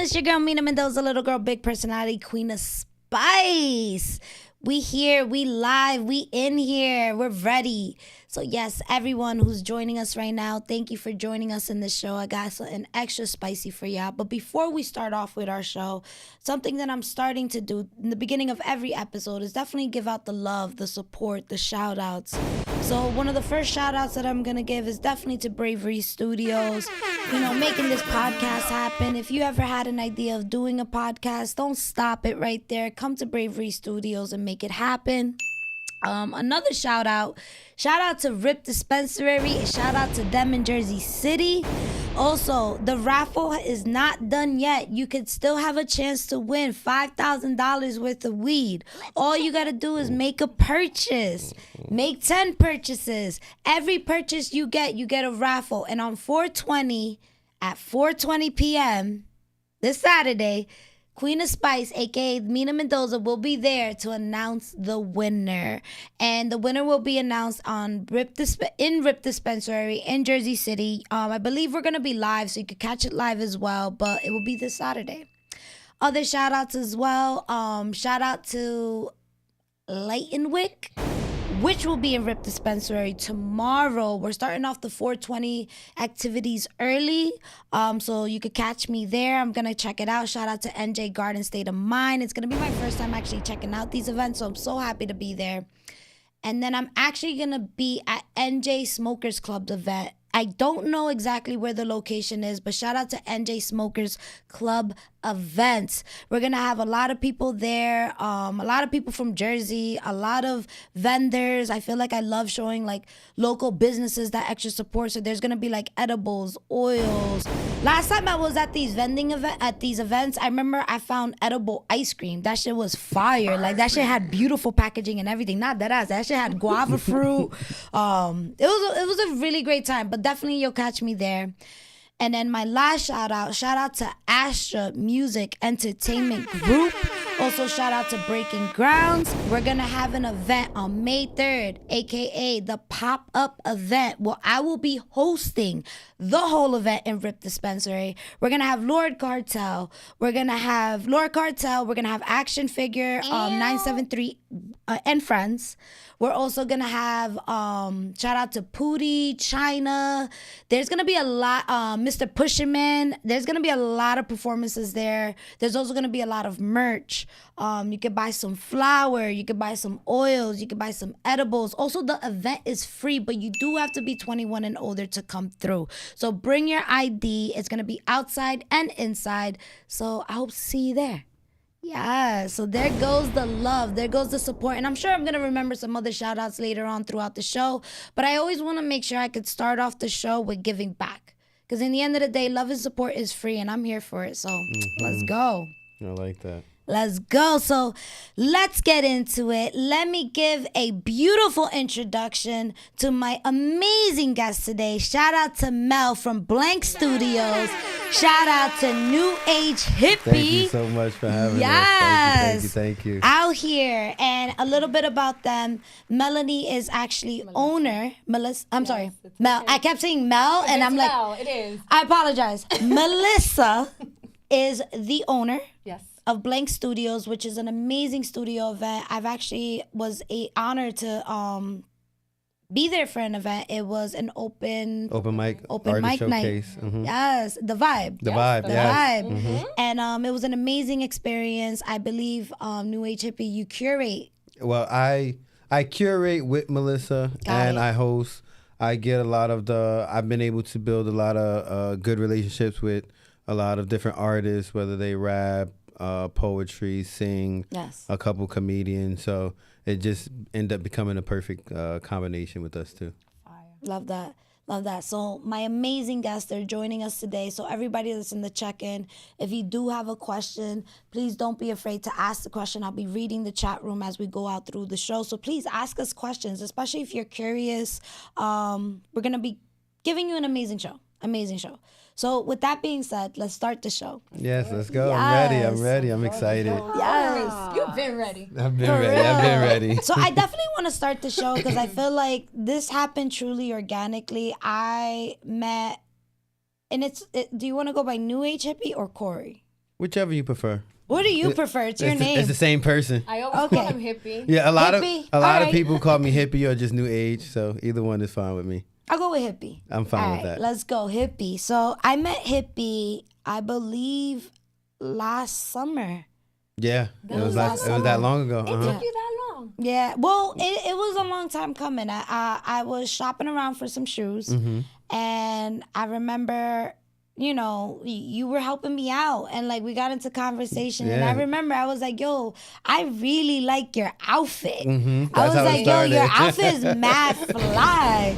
It's your girl Mina Mendoza, little girl, big personality, queen of spice. We here, we live, we in here, we're ready. So yes, everyone who's joining us right now, thank you for joining us in this show. I got something extra spicy for y'all. But before we start off with our show, something that I'm starting to do in the beginning of every episode is definitely give out the love, the support, the shout outs. So one of the first shout outs that I'm going to give is definitely to Bravery Studios, making this podcast happen. If you ever had an idea of doing a podcast, don't stop it right there. Come to Bravery Studios and make it happen. Another shout out to Rip Dispensary, shout out to them in Jersey City. Also, the raffle is not done yet. You could still have a chance to win $5,000 worth of weed. All you gotta do is make a purchase. Make 10 purchases. Every purchase you get a raffle. And on 4/20 at 4:20 p.m. this Saturday, Queen of Spice, aka Mina Mendoza, will be there to announce the winner. And the winner will be announced on Rip Dispensary in Jersey City. I believe we're going to be live, so you could catch it live as well, but it will be this Saturday. Other shout outs as well. Shout out to Lightenwick, which will be in Rip Dispensary tomorrow. We're starting off the 420 activities early, so you could catch me there. I'm going to check it out. Shout out to NJ Garden State of Mind. It's going to be my first time actually checking out these events, so I'm so happy to be there. And then I'm actually going to be at NJ Smokers Club's event. I don't know exactly where the location is, but shout out to NJ Smokers Club events. We're going to have a lot of people there, a lot of people from Jersey, a lot of vendors. I feel like I love showing like local businesses that extra support. So there's going to be like edibles, oils. Last time I was at these events, I remember I found edible ice cream. That shit was fire. Like that shit had beautiful packaging and everything. Not that ass. That shit had guava fruit. It was a really great time, but definitely you'll catch me there. And then my last shout out to Astra Music Entertainment Group. Also shout out to Breaking Grounds. We're going to have an event on May 3rd, aka the pop-up event, where I will be hosting the whole event in Rip Dispensary. We're going to have Lord Cartel. We're going to have Action Figure 973 and friends. We're also going to have shout out to Pootie, China. There's going to be a lot, Mr. Pusherman. There's going to be a lot of performances there. There's also going to be a lot of merch. You could buy some flour. You could buy some oils. You could buy some edibles. Also, the event is free, but you do have to be 21 and older to come through. So bring your ID. It's going to be outside and inside. So I hope to see you there. Yeah, so there goes the love. There goes the support. And I'm sure I'm going to remember some other shout outs later on throughout the show. But I always want to make sure I could start off the show with giving back. Because in the end of the day, love and support is free, and I'm here for it. So let's go. I like that. Let's go. So let's get into it. Let me give a beautiful introduction to my amazing guest today. Shout out to Mel from Blank Studios. Shout out to New Age Hippie. Thank you so much for having us. Thank you. Out here. And a little bit about them. Melanie is actually owner. Mel. I kept saying Mel, and I'm like, Mel, it is. I apologize. Melissa is the owner. Yes. Of Blank Studios, which is an amazing studio event. I've actually was a honor to be there for an event. It was an open mic night. Mm-hmm. Yes, the vibe. The vibe. Mm-hmm. And it was an amazing experience. I believe New Age Hippie, you curate. Well, I curate with Melissa and I host. I get I've been able to build a lot of good relationships with a lot of different artists, whether they rap, poetry, sing, a couple comedians. So it just ended up becoming a perfect combination with us too. Love that. Love that. So my amazing guests, they're joining us today. So everybody that's in the check-in, if you do have a question, please don't be afraid to ask the question. I'll be reading the chat room as we go out through the show. So please ask us questions, especially if you're curious. We're going to be giving you an amazing show. Amazing show. So with that being said, let's start the show. Yes, let's go. Yes. I'm ready. I'm excited. Yes. You've been ready. I've been ready. So I definitely want to start the show because I feel like this happened truly organically. I met, and do you want to go by New Age Hippie or Corey? Whichever you prefer. What do you prefer? It's your name. It's the same person. I always call him Hippie. Yeah, a lot Hippie? of people call me Hippie or just New Age. So either one is fine with me. I'll go with Hippie. I'm fine with that. Let's go Hippie. So I met Hippie, I believe, last summer. Yeah, it was that long ago. It took you that long? Yeah. Well, it was a long time coming. I was shopping around for some shoes, and I remember, you know, you were helping me out, and like we got into conversation, and I remember I was like, yo, I really like your outfit. I was like, yo, your outfit is mad fly.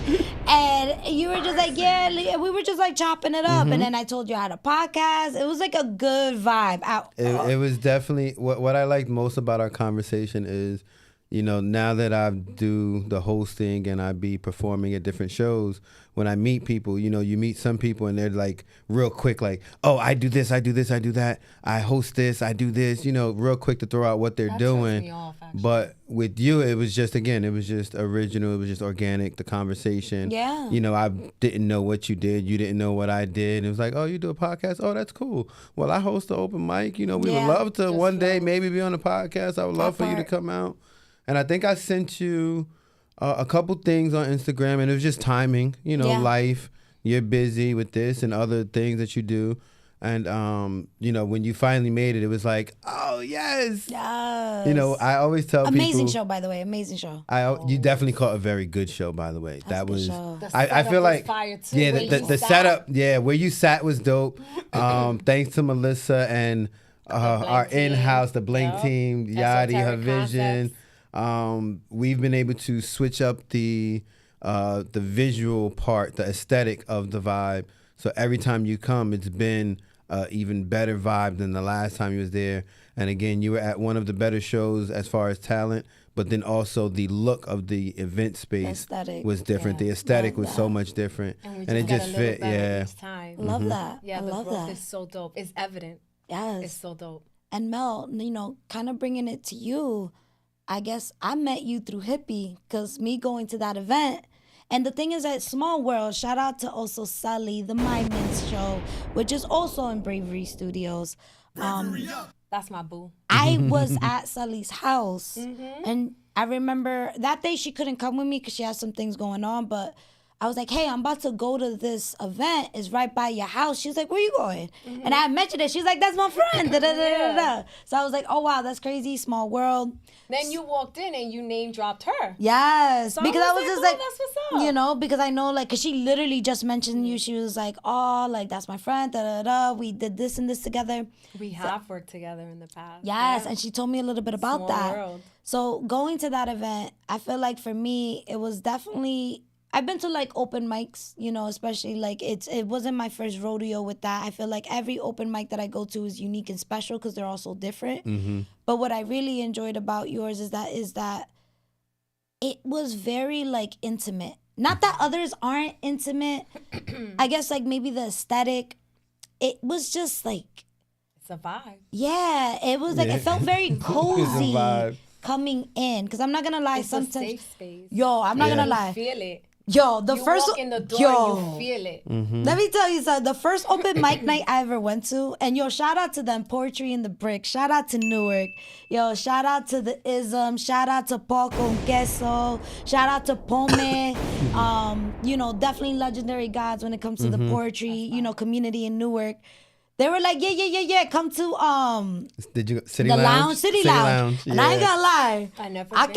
And you were just like, yeah, we were just like chopping it up. And then I told you I had a podcast. It was like a good vibe. It was definitely, what I liked most about our conversation is, you know, now that I do the hosting and I be performing at different shows, when I meet people, you know, you meet some people and they're like real quick, like, oh, I do this, I do this, I do that. I host this, I do this, you know, real quick to throw out what they're doing. Me off, actually. But with you, it was just, again, it was just original. It was just organic, the conversation. Yeah. You know, I didn't know what you did. You didn't know what I did. It was like, oh, you do a podcast? Oh, that's cool. Well, I host an open mic. You know, we would love to one day maybe be on a podcast. I would love for you to come out. And I think I sent you a couple things on Instagram, and it was just timing, you know, life. You're busy with this and other things that you do. And, you know, when you finally made it, it was like, oh, yes. Yes. You know, I always tell people. Amazing show, by the way. Amazing show. You definitely caught a very good show, by the way. That was, I feel like, fire too, yeah, the setup, where you sat was dope. Thanks to Melissa and our in-house, the Blank team, Yadi, her vision. We've been able to switch up the visual part, the aesthetic of the vibe. So every time you come, it's been even better vibe than the last time you was there. And again, you were at one of the better shows as far as talent, but then also the look of the event space was different. The aesthetic was so much different, and it just fit. Love that. Yeah, I love the growth that. is so dope. It's evident. Yes, it's so dope. And Mel, you know, kind of bringing it to you. I guess I met you through Hippie because me going to that event. And the thing is that Small World, shout out to also Sully, the My Men's Show, which is also in Bravery Studios. That's my boo. I was at Sully's house, and I remember that day she couldn't come with me because she had some things going on, but I was like, hey, I'm about to go to this event. It's right by your house. She was like, where you going? And I mentioned it. She's like, that's my friend. So I was like, oh, wow, that's crazy. Small world. Then you walked in and you name dropped her. Yes. So because I was just like, that's what's up. You know, because I know, like, because she literally just mentioned you. She was like, oh, like, that's my friend. We did this and this together. We have worked together in the past. Yes. And she told me a little bit about Small that. world. So going to that event, I feel like for me, it was definitely... I've been to like open mics, you know, especially like it wasn't my first rodeo with that. I feel like every open mic that I go to is unique and special because they're all so different. But what I really enjoyed about yours is that it was very like intimate. Not that others aren't intimate. I guess like maybe the aesthetic. It was just like... It's a vibe. Yeah, it was like, it felt very cozy coming in. Because I'm not going to lie, it's sometimes... a safe space. Yo, I'm not going to lie. You feel it. Yo, the you first walk in the door, you feel it. Let me tell you something. The first open mic night I ever went to, and yo, shout out to them, Poetry in the Brick. Shout out to Newark. Yo, shout out to the Ism. Shout out to Paul con Queso. Shout out to Pome. You know, definitely legendary gods when it comes to the poetry, you know, community in Newark. They were like, yeah, come to Did you City Lounge. And I ain't gonna lie,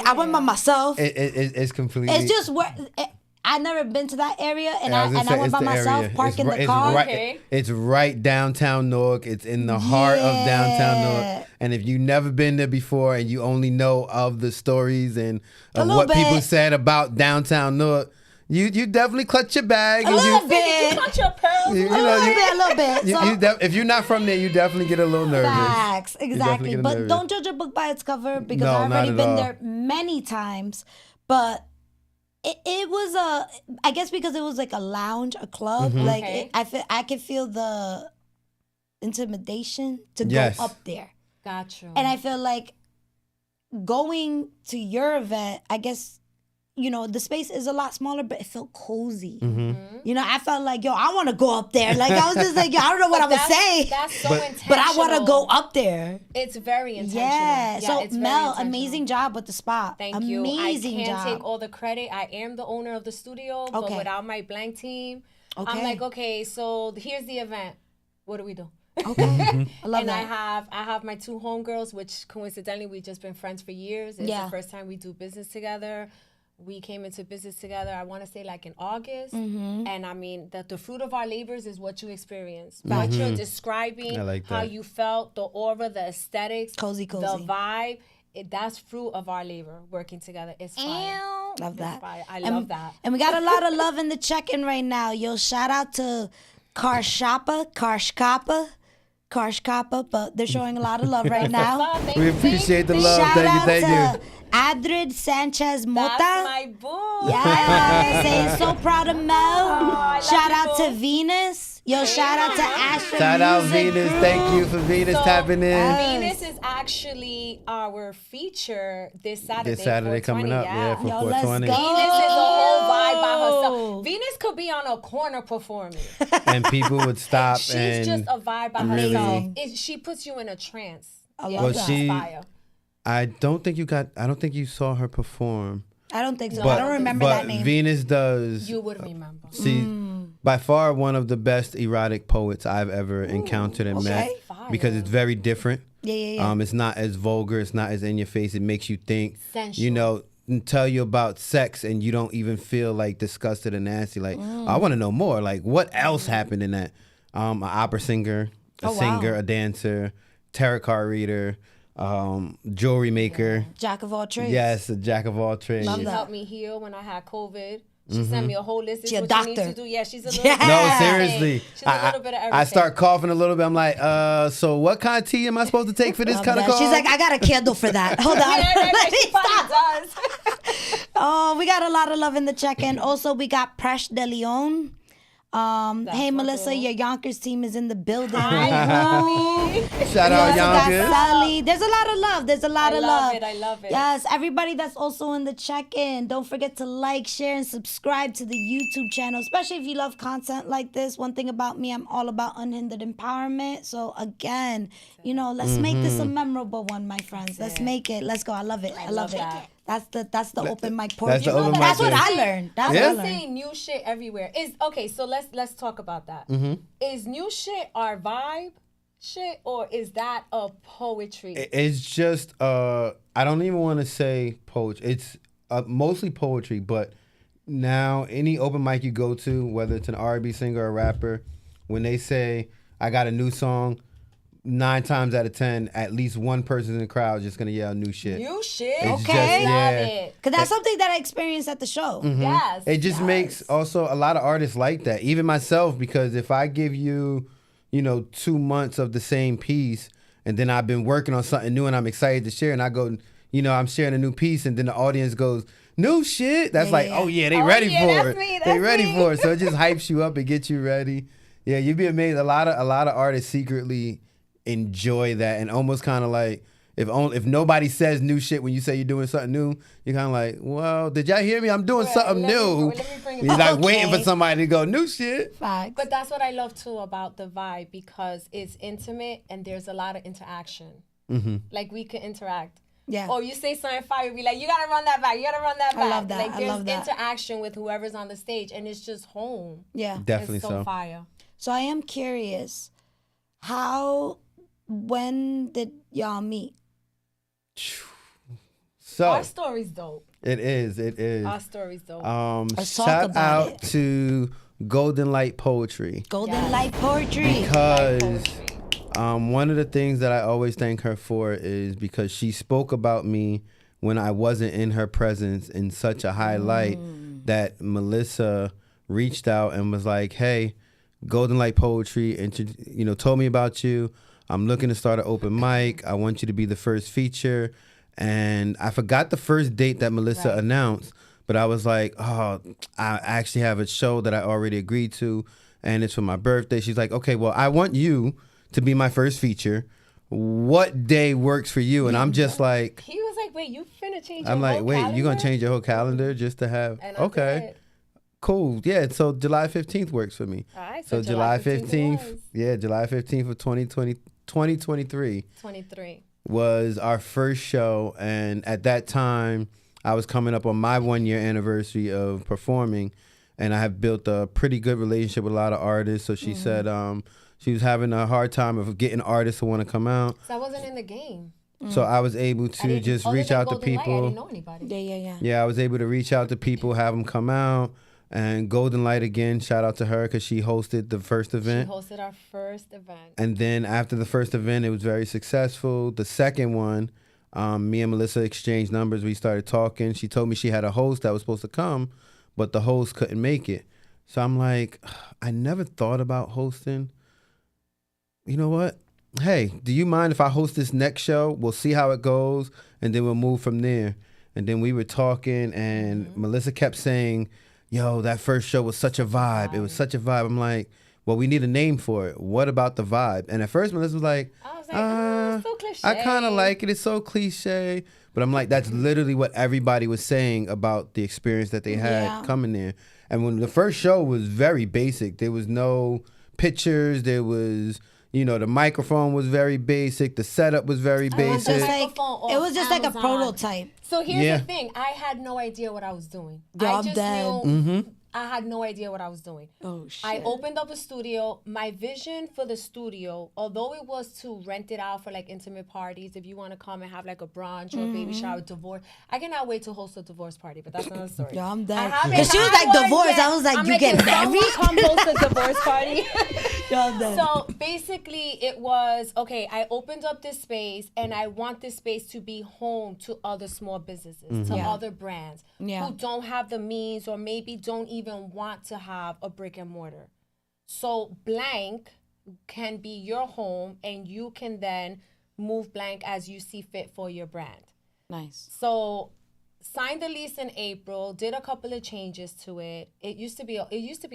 I went by myself. It's completely. It's just where I've never been to that area, and Yeah, I gonna say, went it's by the myself, area. parking the It's car. right, Okay. it's right downtown Newark. It's in the heart of downtown Yeah. Newark. And if you've never been there before and you only know of the stories and A of little what people bit. said about downtown Newark, you definitely clutch your bag. A and little you, bit. Touch your pearls. you A little bit. So, if you're not from there, you definitely get a little nervous. facts, definitely exactly. get But nervous. don't judge a book by its cover, because No, I've not already at been all. there many times. But it was I guess because it was like a lounge, a club. Mm-hmm. Like Okay. I could feel the intimidation to Yes. go up there, Got you. and I feel like going to your event, I guess, the space is a lot smaller, but it felt cozy. Mm-hmm. I felt like, yo, I want to go up there. Like, I was just like, yo, I don't know what I'm going to say, That's so But- intentional. but I want to go up there. It's very intentional. Yeah. So, it's very Mel, intentional. amazing job with the spot. Thank you. Amazing I can't job. take all the credit. I am the owner of the studio, but Okay. without my blank team, Okay. I'm like, okay, so here's the event. What do we do? Okay. I love And that. I have my two homegirls, which coincidentally we've just been friends for years. It's Yeah. the first time we do business together. We came into business together, I want to say like in August. Mm-hmm. And I mean, the fruit of our labors is what you experience. What you're describing, I like how that. you felt, the aura, the aesthetics, Cozy. the vibe. That's fruit of our labor working together. It's fire. Love that. It's fire. I love that. And we got a lot of love in the check-in right now. Yo, shout out to Karshkapa, but they're showing a lot of love right now. Thank We you, appreciate the thank you. love. Shout out Thank to you. Adrid Sanchez Mota. That's my boo. Yeah, saying so proud of Mel. I love Shout you, out to boo. Venus. Yo, shout out to Astra Shout out Music Venus. Group. Thank you for Venus So, tapping in. Venus is actually our feature this Saturday. This Saturday 420, coming up, yeah, for Yo, let's 420. go. Venus is a whole vibe by herself. Venus could be on a corner performing. And people would stop She's and just a vibe by really- herself. She puts you in a trance. I love Yeah, Well, it's she- fire. I don't think you saw her perform. I don't think so. No, I don't remember but that name. Venus does You would remember. see by far one of the best erotic poets I've ever encountered and met, okay. Fire. because it's very different. Yeah. It's not as vulgar, it's not as in your face. It makes you think, Sensual. and tell you about sex and you don't even feel like disgusted and nasty. Like, I want to know more. Like, what else happened in that? An opera singer, a Oh, wow. singer, a dancer, tarot card reader, jewelry maker. Jack of all trades. Yes, a jack of all trades. Love She that. helped me heal when I had COVID. She sent me a whole list. This She a is what you doctor. need to do. Yeah, she's a little Yeah. bit No, of everything. seriously. She's a little bit of everything. I start coughing a little bit. I'm like, so what kind of tea am I supposed to take for this Love kind of that. cough? She's like, I got a candle for that. Hold on. Yeah, right, Let me she stop. probably does. Oh, we got a lot of love in the check-in. Also, we got Presh De Leon. Hey, my Melissa, girl. your Yonkers team is in the building. Hi, mommy. Shout We out also got Yonkers. Sally. There's a lot of love. There's a lot I of love love. it. I love it. Yes, everybody that's also in the check-in, don't forget to like, share, and subscribe to the YouTube channel, especially if you love content like this. One thing about me, I'm all about unhindered empowerment. So again, let's make this a memorable one, my friends. Let's make it. Let's go. I love it. I love it. that. That's the open mic portion. That's the open mic That's what thing. I learned. That's Yeah. what I I'm learned. saying new shit everywhere. Is okay. So let's talk about that. Is new shit our vibe shit, or is that a poetry? It's just, I don't even want to say poetry. It's mostly poetry, but now any open mic you go to, whether it's an R&B singer or a rapper, when they say, I got a new song, 9 times out of 10, at least one person in the crowd is just going to yell new shit. New shit. It's Okay. just- Love yeah. it. Because that's something that I experienced at the show. Yes. It just makes also a lot of artists like that. Even myself, because if I give you, 2 months of the same piece, and then I've been working on something new and I'm excited to share, and I go, I'm sharing a new piece, and then the audience goes, new shit. That's Yeah, like, yeah. oh yeah, they Oh, ready yeah, for that's it. me, They that's ready me. for it. So it just hypes you up and gets you ready. Yeah, you'd be amazed. A lot of artists secretly enjoy that, and almost kind of like, if nobody says new shit when you say you're doing something new, you're kind of like, well, did y'all hear me? I'm doing Right, something let me new. bring it You're back. like waiting for Okay. somebody to go, new shit. Facts. But that's what I love too about the vibe, because it's intimate and there's a lot of interaction. Like we can interact. Yeah. Or you say something fire, be like, you gotta run that back. You gotta run that back. I love that. Like I there's love that. interaction with whoever's on the stage, and it's just home. Yeah. Definitely It's so. fire. So I am curious, when did y'all meet? So Our story's dope. It is. Our story's dope. Let's talk Shout about out to Golden Light Poetry. Golden Light Poetry. Because one of the things that I always thank her for is because she spoke about me when I wasn't in her presence in such a high light that Melissa reached out and was like, hey, Golden Light Poetry, told me about you. I'm looking to start an open mic. I want you to be the first feature. And I forgot the first date that Melissa announced, but I was like, oh, I actually have a show that I already agreed to, and it's for my birthday. She's like, okay, well, I want you to be my first feature. What day works for you? And I'm just like... He was like, wait, you finna change your I'm like, whole wait, calendar? you going to change your whole calendar just to have... And okay, cool. Yeah, so July 15th works for me. All right, So July 15th, was. July 15th of 2023. 23. Was our first show, and at that time I was coming up on my 1 year anniversary of performing, and I have built a pretty good relationship with a lot of artists. So she said she was having a hard time of getting artists to want to come out. So I wasn't in the game. So I was able to just reach out to people. I didn't know anybody. Yeah. Yeah, I was able to reach out to people, have them come out. And Golden Light, again, shout out to her because she hosted the first event. She hosted our first event. And then after the first event, it was very successful. The second one, me and Melissa exchanged numbers. We started talking. She told me she had a host that was supposed to come, but the host couldn't make it. So I'm like, I never thought about hosting. You know what? Hey, do you mind if I host this next show? We'll see how it goes, and then we'll move from there. And then we were talking, and Melissa kept saying, yo, that first show was such a vibe. It was such a vibe. I'm like, well, we need a name for it. What about the vibe? And at first, Melissa was like, I was like, it's so cliche. I kind of like it. It's so cliche. But I'm like, that's literally what everybody was saying about the experience that they had coming there. And when the first show was very basic, there was no pictures. There was, the microphone was very basic. The setup was very basic. It was just like a prototype. So here's the thing. I had no idea what I was doing. I just knew I had no idea what I was doing. Oh, shit. I opened up a studio. My vision for the studio, although it was to rent it out for like intimate parties, if you want to come and have like a brunch or a baby shower, divorce. I cannot wait to host a divorce party, but that's another story. Yo, I'm done. Because she was like, divorce. I was like, you get married? Come host a divorce party. Yo, I'm done. So basically it was, okay, I opened up this space and I want this space to be home to other small businesses, to other brands who don't have the means or maybe don't even want to have a brick and mortar. So blank can be your home and you can then move blank as you see fit for your brand. Nice. So signed the lease in April, did a couple of changes to it. It used to be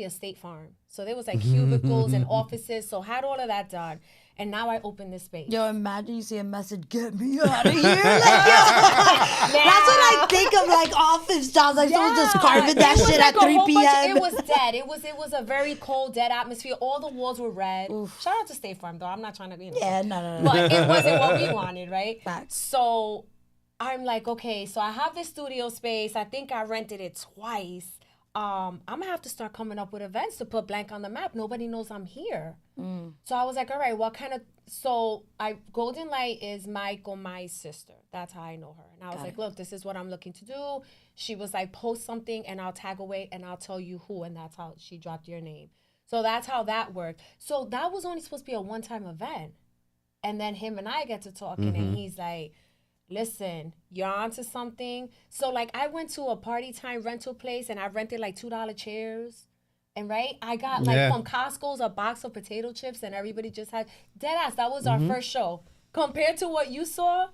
a State Farm. So there was like cubicles and offices. So had all of that done. And now I open this space. Yo, imagine you see a message, get me out of here. Like, yo, that's what I think of, like, office jobs. Like, someone just carving that shit at 3 p.m. It was dead. It was a very cold, dead atmosphere. All the walls were red. Oof. Shout out to State Farm, though. I'm not trying to, Yeah, no. But it wasn't what we wanted, right? Facts. So I'm like, okay, so I have this studio space. I think I rented it twice. I'm gonna have to start coming up with events to put blank on the map. Nobody knows I'm here. So I was like, all right, what kind of, Golden Light is my sister. That's how I know her. And I was like, look, this is what I'm looking to do. She was like, post something and I'll tag away and I'll tell you who. And that's how she dropped your name. So that's how that worked. So that was only supposed to be a one-time event. And then him and I get to talking and he's like, listen, you're onto something. So like I went to a party time rental place and I rented like $2 chairs. And I got like from Costco's a box of potato chips and everybody just had dead ass. That was our first show. Compared to what you saw,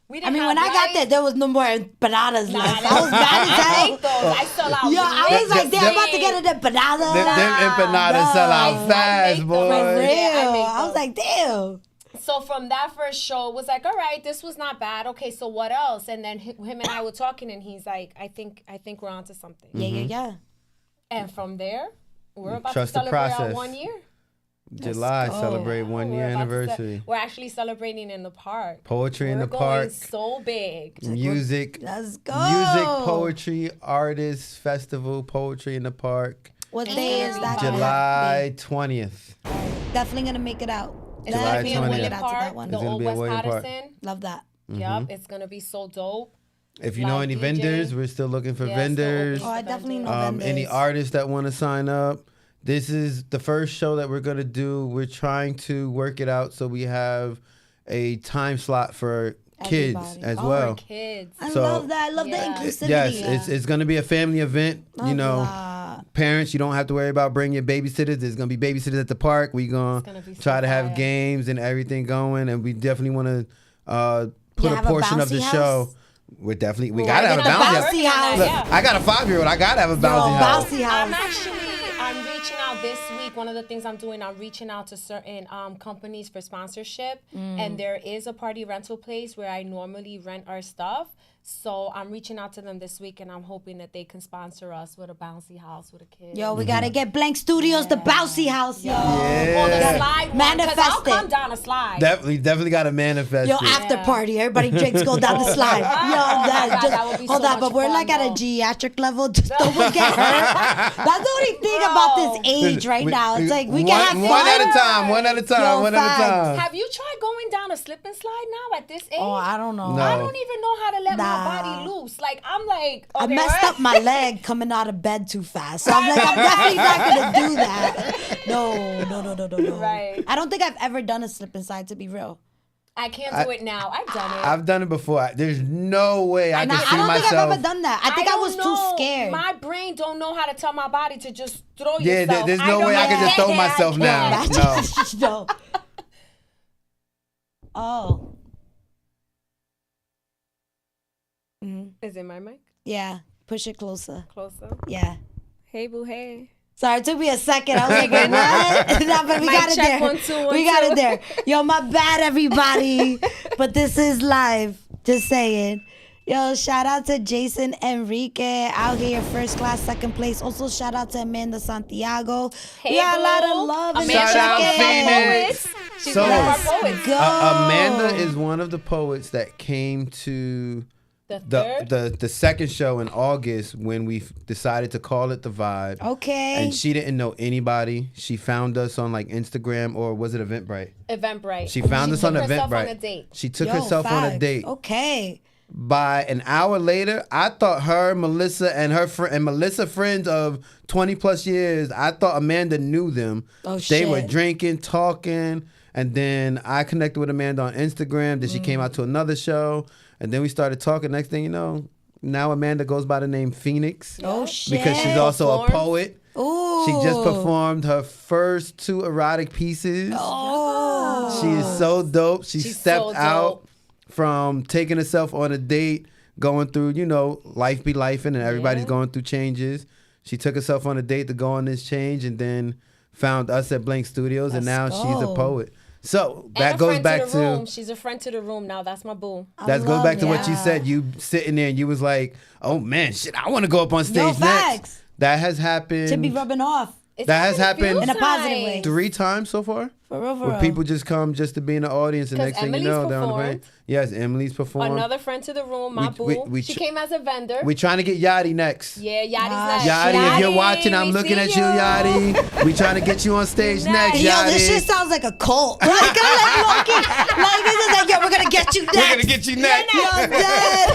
we didn't when I got there was no more empanadas left. I was mad as hell. I sell out. Yo, I was like, I'm about to get an empanada. Them empanadas sell out fast, boy. For real. I was like, damn. So from that first show, it was like, all right, this was not bad. Okay, so what else? And then him and I were talking, and he's like, I think we're onto something. Yeah. And from there, we're about Trust to the celebrate process. our 1 year. July, celebrate 1 year anniversary. We're actually celebrating in the park. Poetry in the park. We're going so big. Music. Let's go. Music, poetry, artists, festival, poetry in the park. What day is that? July 20th. Definitely gonna make it out. It's gonna be in July William 20th. Park, the It's gonna old be in West William Park. Patterson. Love that. Yep, it's gonna be so dope. If you know Live any DJ. vendors, we're still looking for Yeah, vendors. still Oh, I open for definitely vendors. know vendors. Any artists that want to sign up. This is the first show that we're going to do. We're trying to work it out so we have a time slot for kids Everybody. as Oh, well. kids. I So- love that. I love Yeah. the inclusivity. Yes, it's going to be a family event. You know, parents, you don't have to worry about bringing your babysitters. There's going to be babysitters at the park. We're going gonna be to so try to have fire. games and everything going. And we definitely want to put You a have a portion of the bouncy show. house? We Well, got to have a we're gonna bouncy be house. working on that, Look, Look, yeah. I got a 5-year-old. I got to have a bouncy house. bouncy house. I'm reaching out this week. One of the things I'm doing, I'm reaching out to certain companies for sponsorship. And there is a party rental place where I normally rent our stuff. So I'm reaching out to them this week, and I'm hoping that they can sponsor us with a bouncy house with a kid. Yo, we gotta get Blank Studios, the bouncy house, yo. Or the Yeah. slide one, 'cause Manifest I'll come it. down a slide. Definitely got to manifest Yo, it. after Yeah. party, everybody drinks, go down the slide. Yo, God, that would be hold so on, much but we're fun, like at a though. geriatric level. Just don't get hurt. That's the only thing about this age right now. It's like we can have fun. One at a time. One at a time. Yo, One at a facts. time. Have you tried going down a slip and slide now at this age? Oh, I don't know. No. I don't even know how to let Nah. my body loose. Like, I'm like, I okay, messed right? up my leg coming out of bed too fast. So I'm like, I'm definitely not gonna do that. No. Right. I don't think I've ever done a slip and slide, to be real. I can't do it now. I've done it. I've done it before. There's no way I And can I see don't think myself. I've ever done that. I think I don't was too know. scared. My brain don't know how to tell my body to just throw Yeah, yourself. there's no way I can just throw myself now. No. Oh. Is it my mic? Yeah. Push it closer. Closer. Yeah. Hey, boo, hey. Sorry, it took me a second. I was like, wait, what? No, but we Mic got it check, there. 1, 2, 1, We got 2. it there. Yo, my bad, everybody. But this is live. Just saying. Yo, shout out to Jason Enrique out here, first class, second place. Also, shout out to Amanda Santiago. Hey, we got a lot boo. of love in the Shout out check-in. Phoenix. She's So- one of our Let's poets. go. Amanda is one of the poets that came to The third? the second show in August when we decided to call it The Vibe. Okay. And she didn't know anybody. She found us on like Instagram, or was it Eventbrite? Eventbrite. She found us on took herself Eventbrite. on a date. She took Yo, herself on a facts. date. Okay. By an hour later, I thought her, Melissa, and her friend, and Melissa friends of 20 plus years, I thought Amanda knew them. Oh, They were shit. drinking, talking, and then I connected with Amanda on Instagram. Then she came out to another show, and then we started talking. Next thing you know, now Amanda goes by the name Phoenix Oh, shit. because she's also a Performs. poet. Ooh. She just performed her first 2 erotic pieces. Oh. She is so dope. She She's stepped so dope. out from taking herself on a date, going through, life be lifing, and everybody's going through changes. She took herself on a date to go on this change, and then found us at Blank Studios, and now Let's she's a go. poet. So And that a goes friend back to the room. to She's a friend to the room now. That's my boo. that goes back to what you yeah. said. You sitting there and you was like, "Oh man, shit, I want to go up on stage next." facts. That has happened. To be rubbing off. It's That has happened In a positive way. 3 times so far. For real, for Where real. people just come just to be in the audience, and 'Cause next thing you Emily's know, they're on the plane. performed. Yes, Emily's performed. Another friend to the room, my We- boo. we she tr- came as a vendor. We trying to get Yachty next. Yeah, Yachty's Ah, next. Yachty, if you're watching, I'm we looking see at you, Yachty. We trying to get you on stage next, Nice. Yo, Yachty. this shit sounds like a cult. Like, low-key. Like, this is like, yo, we're gonna get you next. We're gonna get you next. Yo, dead.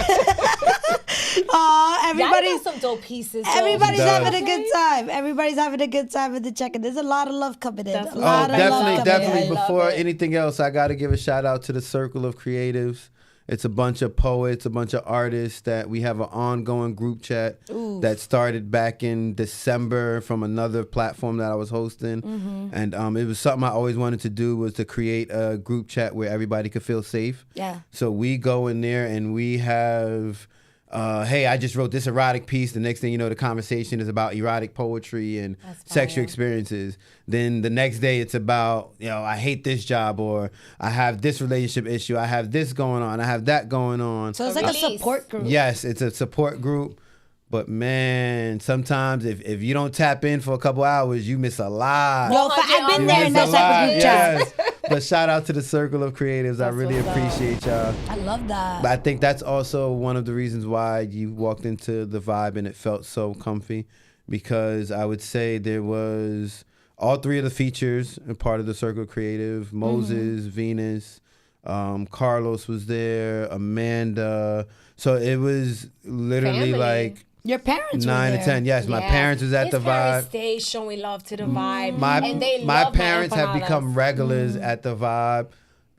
Aw, Yachty everybody's got some dope pieces. though. everybody's She does. having a good time. Everybody's having a good time at the check-in. There's a lot of love coming in. That's A what- lot of love coming Definitely. I love Before it. anything else, I got to give a shout out to the Circle of Creatives. It's a bunch of poets, a bunch of artists that we have an ongoing group chat that started back in December from another platform that I was hosting. And it was something I always wanted to do, was to create a group chat where everybody could feel safe. Yeah. So we go in there and we have, hey, I just wrote this erotic piece. The next thing you know, the conversation is about erotic poetry and sexual experiences. Then the next day it's about, I hate this job, or I have this relationship issue. I have this going on. I have that going on. So it's like a Release. support group. Yes, it's a support group. But man, sometimes if you don't tap in for a couple hours, you miss a lot. Yo, I've been You there in miss that a type of lot, group chat. yes. But shout out to the Circle of Creatives. I really what's up. appreciate y'all. I love that. But I think that's also one of the reasons why you walked into the vibe and it felt so comfy, because I would say there was all 3 of the features are part of the Circle Creative: Moses, Venus, Carlos was there, Amanda. So it was literally Family. like Your parents 9 were to there. 10. Yes, my parents was at His the parents vibe. stayed showing love to the vibe. My and they my love parents have empanadas. become regulars at the vibe.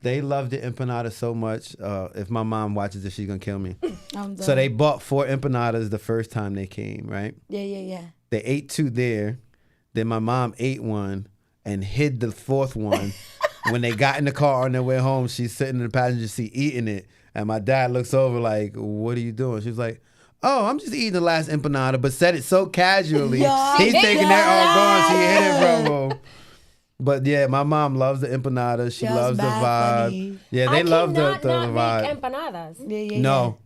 They love the empanada so much. If my mom watches this, she's gonna kill me. So they bought 4 empanadas the first time they came, right? Yeah. They ate 2 there. Then my mom ate one and hid the 4th one. When they got in the car on their way home, she's sitting in the passenger seat eating it. And my dad looks over like, what are you doing? She's like, oh, I'm just eating the last empanada, but said it so casually. He's thinking they're all gone. She hit it, bro. But yeah, my mom loves the empanadas. She loves the vibe. Funny. Yeah, they love the I cannot vibe. make empanadas. Yeah. No.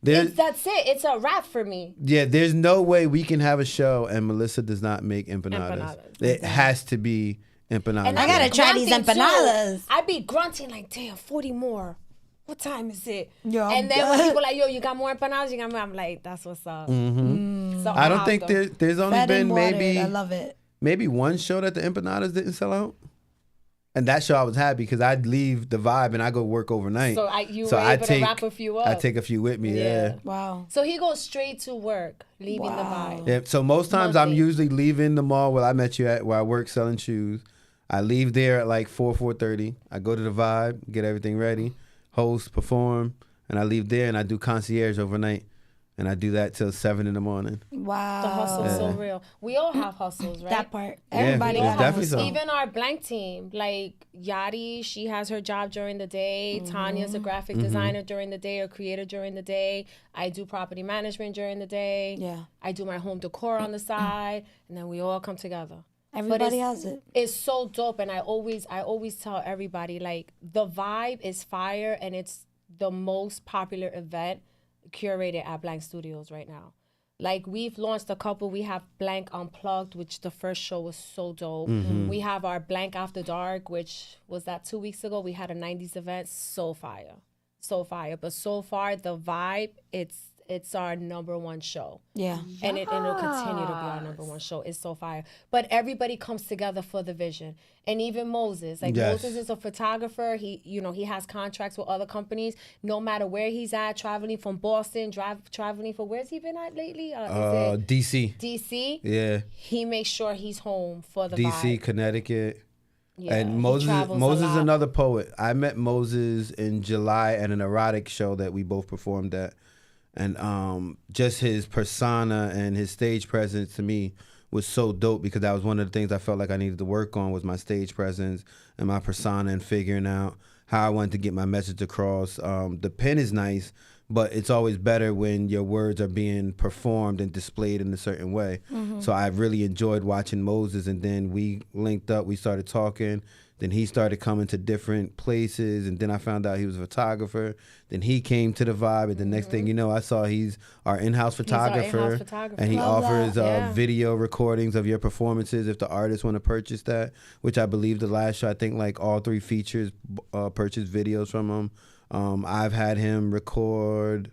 That's it. It's a wrap for me. Yeah, there's no way we can have a show and Melissa does not make empanadas. It has to be empanadas. And I gotta try these empanadas. I be grunting like, damn, 40 more. What time is it? Yo, and then when people like, yo, you got more empanadas? You got more? I'm like, that's what's up. So I don't think there's only Fed been and watered. I love it. maybe one show that the empanadas didn't sell out. And that show I was happy because I'd leave the vibe and I go work overnight. So you were able to wrap a few up. I take a few with me, yeah. Wow. So he goes straight to work, leaving the vibe. Yeah, so most times I'm usually leaving the mall where I met you at, where I work selling shoes. I leave there at like 4:30. I go to the vibe, get everything ready, host, perform, and I leave there and I do concierge overnight. And I do that till 7 in the morning. Wow. The hustle's so real. We all have hustles, right? That part. Everybody it's has definitely so. Even our blank team, like Yadi, she has her job during the day. Tanya's a graphic designer during the day or creator during the day. I do property management during the day. Yeah. I do my home decor on the side, and then we all come together. Everybody has it. It's so dope, and I always tell everybody, like, the vibe is fire, and it's the most popular event curated at Blank Studios right now. Like, we've launched a couple. We have Blank Unplugged, which the first show was so dope. We have our Blank After Dark, which was that 2 weeks ago. We had a 90s event. So fire. But so far, the vibe, it's our #1 show. Yeah. And it'll continue to be our #1 show. It's so fire. But everybody comes together for the vision. And even Moses. Like, Moses is a photographer. He has contracts with other companies. No matter where he's at, traveling from Boston, traveling for, where's he been at lately? DC. DC? Yeah. He makes sure he's home for the DC, vibe. Connecticut. Yeah, And he Moses travels a is lot. another poet. I met Moses in July at an erotic show that we both performed at. And just his persona and his stage presence to me was so dope because that was one of the things I felt like I needed to work on was my stage presence and my persona and figuring out how I wanted to get my message across. The pen is nice, but it's always better when your words are being performed and displayed in a certain way. So I really enjoyed watching Moses, and then we linked up, we started talking. Then he started coming to different places, and then I found out he was a photographer. Then he came to the vibe, and the next thing you know, I saw he's our in-house photographer, and he offers video recordings of your performances if the artists want to purchase that, which I believe the last show, I think like all 3 features purchased videos from him. I've had him record,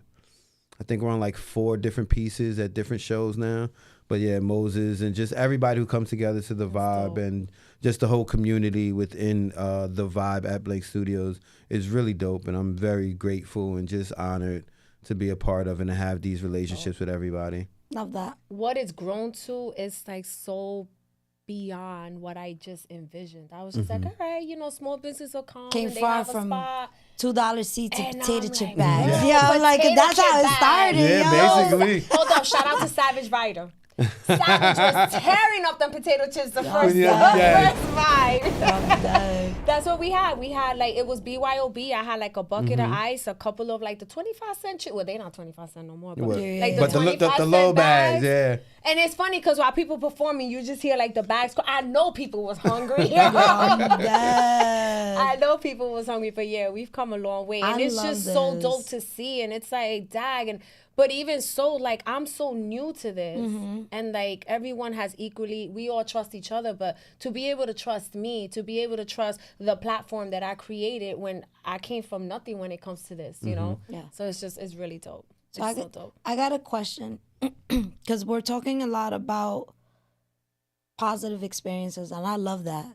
I think we're on like 4 different pieces at different shows now. But yeah, Moses and just everybody who comes together to the vibe and just the whole community within the vibe at Blake Studios is really dope. And I'm very grateful and just honored to be a part of and to have these relationships with everybody. Love that. What it's grown to is like so beyond what I just envisioned. I was just like, all right, small business will come. Came and they far have a from spot. $2 seats to And potato I'm chip like, bags. yeah, Yo, like potato that's how chip it started. Yeah, yo. basically. Hold up, shout out to Savage Rider. Savage was tearing up them potato chips the first vibe. That's what we had. We had like, it was BYOB. I had like a bucket of ice, a couple of like the 25-cent chips. Well, they're not 25 cents no more. But like but the low bags, yeah. And it's funny because while people performing, you just hear like the bags. I know people was hungry. I know people was hungry, but yeah, we've come a long way. And it's just so dope to see. And it's like, dag. But even so, like, I'm so new to this. And like, everyone has equally, we all trust each other. But to be able to trust me, to be able to trust the platform that I created when I came from nothing when it comes to this, you know? Yeah. So it's really dope. It's so dope. I got a question. Because we're talking a lot about positive experiences, and I love that.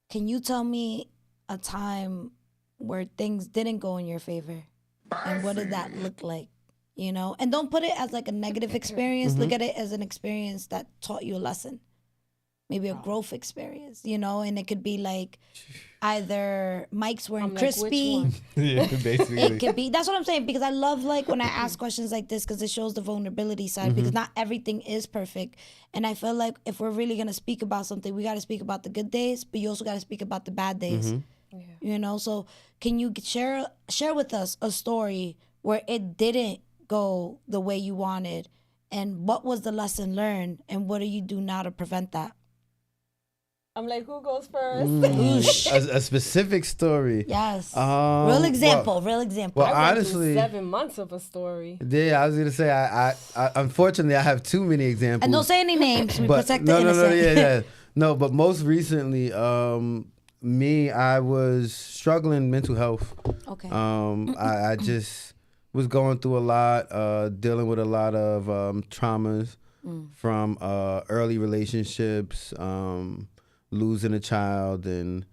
Can you tell me a time where things didn't go in your favor? And what did that look like? You know, and don't put it as like a negative experience. Look at it as an experience that taught you a lesson, maybe a growth experience, you know, and it could be like either Mike's wearing crispy. Yeah, basically. It could be, that's what I'm saying, because I love like when I ask questions like this, because it shows the vulnerability side, because not everything is perfect. And I feel like if we're really going to speak about something, we got to speak about the good days, but you also got to speak about the bad days. You know, so can you share with us a story where it didn't go the way you wanted, and what was the lesson learned, and what do you do now to prevent that? I'm like, who goes first? A specific story. Yes. Real example. Well, honestly, 7 months of a story. Yeah, I was gonna say I unfortunately I have too many examples. And don't say any names. We but protect the innocent. No, but most recently, I was struggling mental health. Okay. I just was going through a lot, dealing with a lot of traumas from early relationships, losing a child, and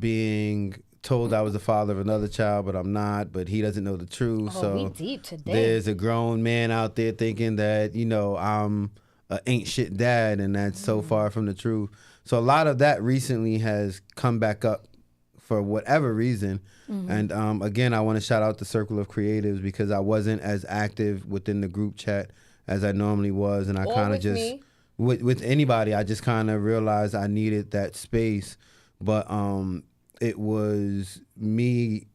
being told I was the father of another child, but I'm not, but he doesn't know the truth. So we deep today. There's a grown man out there thinking that, you know, I'm an ain't shit dad, and that's so far from the truth. So a lot of that recently has come back up for whatever reason. And again, I want to shout out the Circle of Creatives, because I wasn't as active within the group chat as I normally was. And I kind of just, with anybody, I just kind of realized I needed that space. But it was me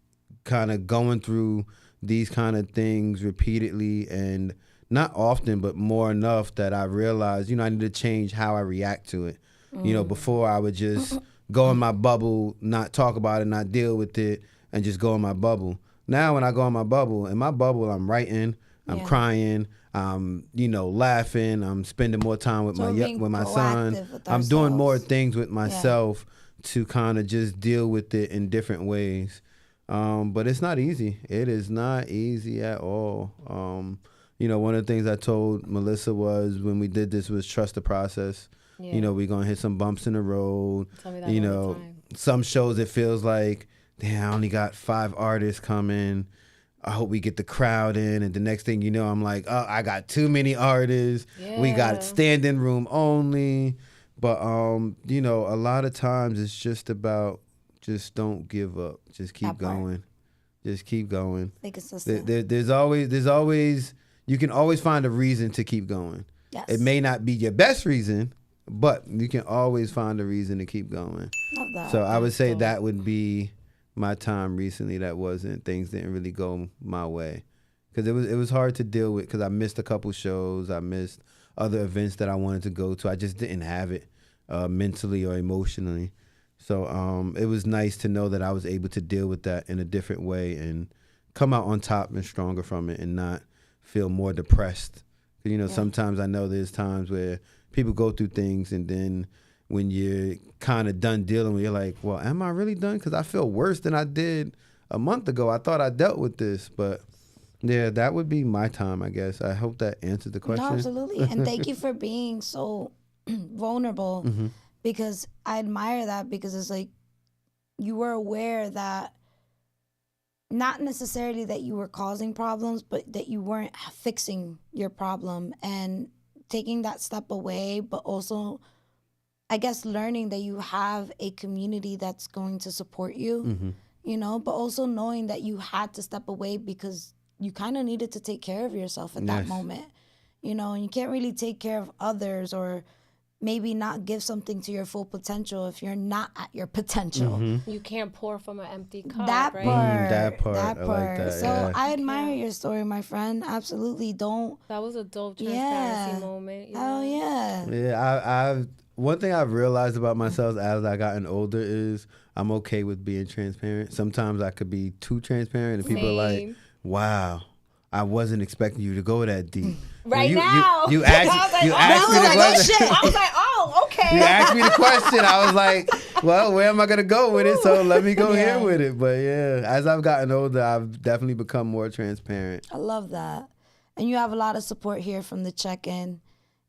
kind of going through these kind of things repeatedly, and not often, but more enough that I realized, you know, I need to change how I react to it. You know, before I would just go in my bubble, not talk about it, not deal with it, and just go in my bubble. Now when I go in my bubble, I'm writing, I'm crying, I'm, you know, laughing, I'm spending more time with my son. I'm doing more things with myself to kind of just deal with it in different ways. But it's not easy. It is not easy at all. You know, one of the things I told Melissa was, when we did this, was trust the process. Yeah. You know, we're going to hit some bumps in the road. You know, some shows it feels like, damn, I only got 5 artists coming. I hope we get the crowd in. And the next thing you know, I'm like, oh, I got too many artists. Yeah. We got standing room only. But, you know, a lot of times it's just about, just don't give up. Just keep going. Just keep going. There's always, you can always find a reason to keep going. Yes. It may not be your best reason, but you can always find a reason to keep going. Love that. So I would say that would be my time recently that things didn't really go my way. Because it was hard to deal with, because I missed a couple shows. I missed other events that I wanted to go to. I just didn't have it mentally or emotionally. So it was nice to know that I was able to deal with that in a different way and come out on top and stronger from it, and not feel more depressed. You know, sometimes I know there's times where people go through things, and then when you're kind of done dealing with it, you're like, well, am I really done? Because I feel worse than I did a month ago. I thought I dealt with this. But yeah, that would be my time, I guess. I hope that answered the question. No, absolutely. And thank you for being so vulnerable, because I admire that, because it's like you were aware that not necessarily that you were causing problems, but that you weren't fixing your problem, and taking that step away, but also, I guess, learning that you have a community that's going to support you, you know, but also knowing that you had to step away because you kind of needed to take care of yourself at that moment, you know, and you can't really take care of others, or maybe not give something to your full potential if you're not at your potential. You can't pour from an empty cup. That right? part. I like that. So I admire your story, my friend. Absolutely. That was a dope transparency moment. Oh yeah. Yeah. One thing I've realized about myself as I gotten older is I'm okay with being transparent. Sometimes I could be too transparent, and people are like, "Wow, I wasn't expecting you to go that deep." Right now. You asked me the question. I was like, oh, okay. You asked me the question. I was like, well, where am I going to go with it? So let me go here with it. But yeah, as I've gotten older, I've definitely become more transparent. I love that. And you have a lot of support here from the check-in.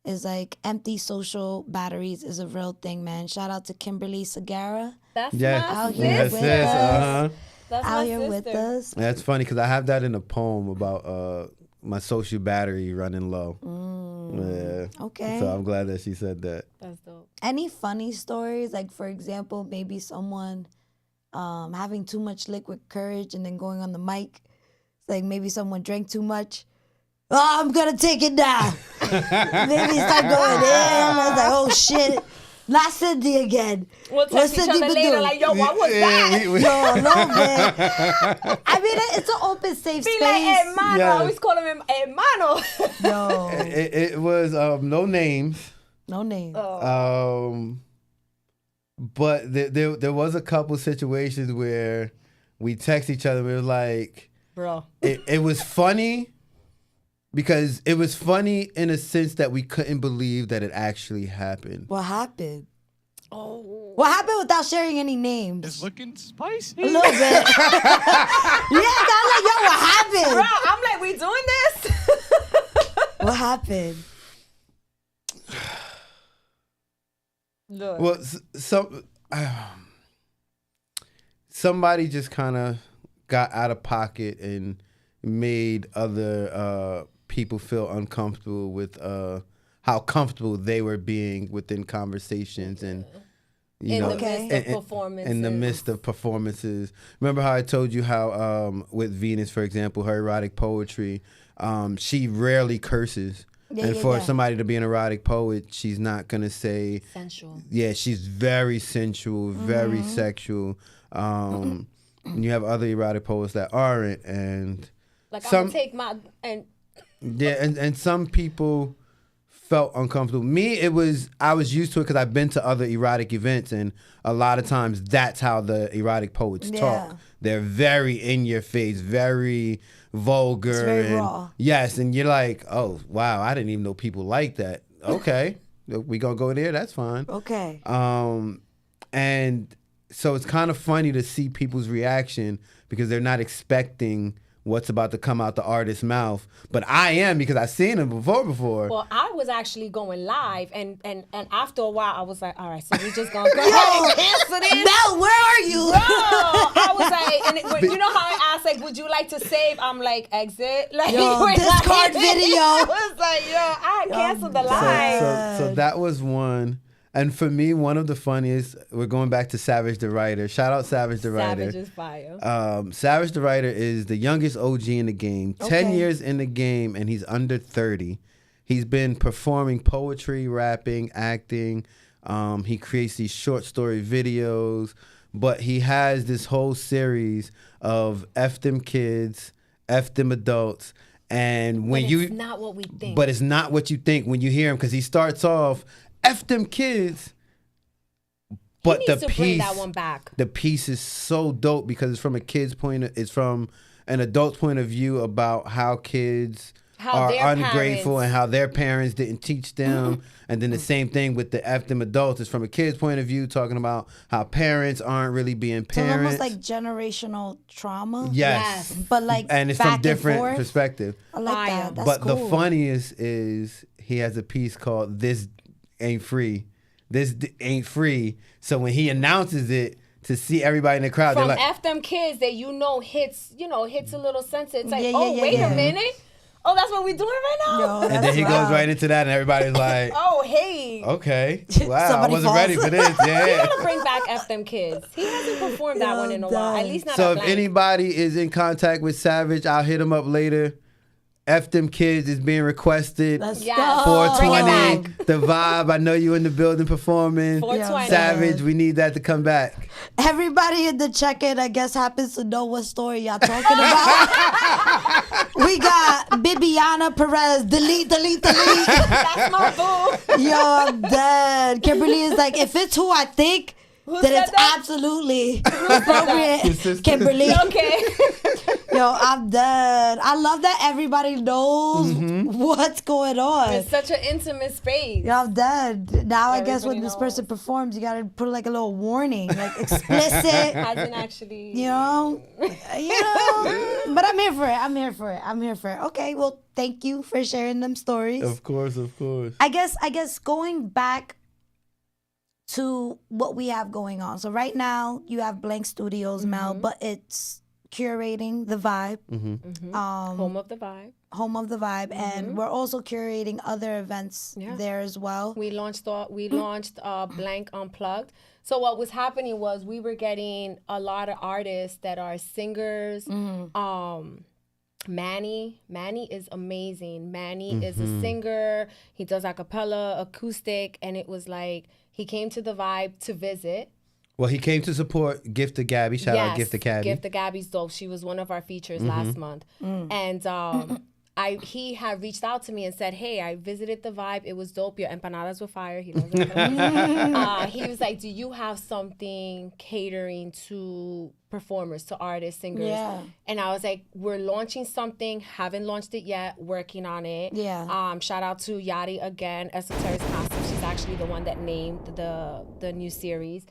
Is like empty social batteries is a real thing, man. Shout out to Kimberly Segura. That's Yeah. my Out sister. here Yes, with sis. us. That's Out my here sister. with us. That's funny because I have that in a poem about my social battery running low. Yeah. Okay. So I'm glad that she said that. That's dope. Any funny stories? Like, for example, maybe someone having too much liquid courage and then going on the mic. Like maybe someone drank too much. Oh, I'm gonna take it down. Maybe start going in. I was like, oh shit. Not Cindy again. We'll text each other later like, yo, what was that? Yo, a little bit. I mean, it's an open, safe Be space. like, hermano. Yes. I always call him hermano. Yo, It was no names. no name. But there was a couple situations where we text each other. We were like, Bro. it was funny because it was funny in a sense that we couldn't believe that it actually happened. What happened? Oh. What happened without sharing any names? It's looking spicy. A little bit. Yes, I'm like, yo, what happened? Bro, I'm like, we doing this? What happened? Look. Well, somebody just kind of got out of pocket and made other people feel uncomfortable with how comfortable they were being within conversations and in the midst of performances. In the midst of performances. Remember how I told you how with Venus, for example, her erotic poetry, she rarely curses. And for somebody to be an erotic poet, she's not going to say... Sensual. Yeah, she's very sensual, very sexual. You have other erotic poets that aren't. And like, I'm going to take my... Yeah, and some people felt uncomfortable. Me, I was used to it because I've been to other erotic events, and a lot of times that's how the erotic poets talk. They're very in your face, very vulgar. It's very raw. Yes, and you're like, oh, wow, I didn't even know people like that. Okay, we gonna go there, that's fine. Okay. And so it's kind of funny to see people's reaction because they're not expecting what's about to come out the artist's mouth, but I am because I've seen him before. Well, I was actually going live, and after a while, I was like, all right, so we just gonna go ahead and cancel this. Mel, where are you? Bro, I was like, and you know how I asked, like, would you like to save? I'm like, exit. Like, Yo, discard video. I was like, yo, I canceled the live. So that was one. And for me, one of the funniest, we're going back to Savage the Writer. Shout out Savage the Writer. Savage is fire. Savage the Writer is the youngest OG in the game. 10 years in the game, and he's under 30. He's been performing poetry, rapping, acting. He creates these short story videos. But he has this whole series of F them kids, F them adults. And when it's not what we think. But it's not what you think when you hear him, because he starts off, F them kids. But he needs to bring that one back. The piece is so dope because it's from a kid's it's from an adult's point of view about how kids are ungrateful and how their parents didn't teach them. And then the same thing with the F them adults is from a kid's point of view, talking about how parents aren't really being parents. So almost like generational trauma. Yes. But like, and it's back from different and forth. perspective. I like that. That's but cool. the funniest is he has a piece called "This Ain't Free." This ain't free. So when he announces it, to see everybody in the crowd, From they're like, F them kids that hits a little sensitive. It's like, Yeah, wait a minute. Oh, that's what we're doing right now? Yo, and then he goes right into that, and everybody's like, oh, hey. Okay. Wow, I Somebody wasn't ready falls. for this. We Yeah. gotta bring back F them kids. He hasn't performed that one in a while. At least not So at if Blank. anybody is in contact with Savage, I'll hit him up later. F them kids is being requested. Let's Yes. go. Bring it 420, back. the vibe. I know you in the building performing. 420. Savage, we need that to come back. Everybody in the check-in, I guess, happens to know what story y'all talking about. We got Bibiana Perez. Delete. That's my boo. Yo, I'm dead. Kimberly is like, if it's who I think, then said it's that? absolutely appropriate. Kimberly. Okay. Yo, I'm dead. I love that everybody knows what's going on. It's such an intimate space. Yo, I'm dead. Now I guess when Everybody this knows. person performs, you gotta put like a little warning, like explicit. Hasn't actually. You know. But I'm here for it. Okay, well, thank you for sharing them stories. Of course. I guess going back to what we have going on. So right now you have Blank Studios, Mel, but it's curating the vibe. Home of the vibe. Home of the vibe, and we're also curating other events there as well. We launched Blank Unplugged. So what was happening was we were getting a lot of artists that are singers. Manny is amazing. Manny is a singer. He does a cappella, acoustic, and it was like he came to the vibe to visit. Well, he came to support Gift to Gabby. Shout out Gift to Gabby. Gift to Gabby's dope. She was one of our features last month. And he had reached out to me and said, hey, I visited the vibe. It was dope. Your empanadas were fire. He loves empanadas. He was like, do you have something catering to performers, to artists, singers? Yeah. And I was like, we're launching something. Haven't launched it yet. Working on it. Yeah. Shout out to Yadi again, Esoteric Costume. She's actually the one that named the new series.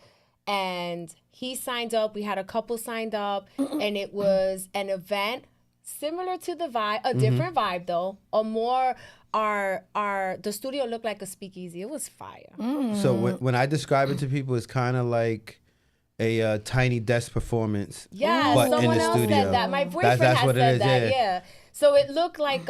And he signed up. We had a couple signed up. And it was an event similar to the vibe, a different vibe though, a more the studio looked like a speakeasy. It was fire. So when I describe it to people, it's kind of like a tiny desk performance. Yeah, but someone in the else studio. said that. My boyfriend that's has what it said is, that. Yeah. So it looked like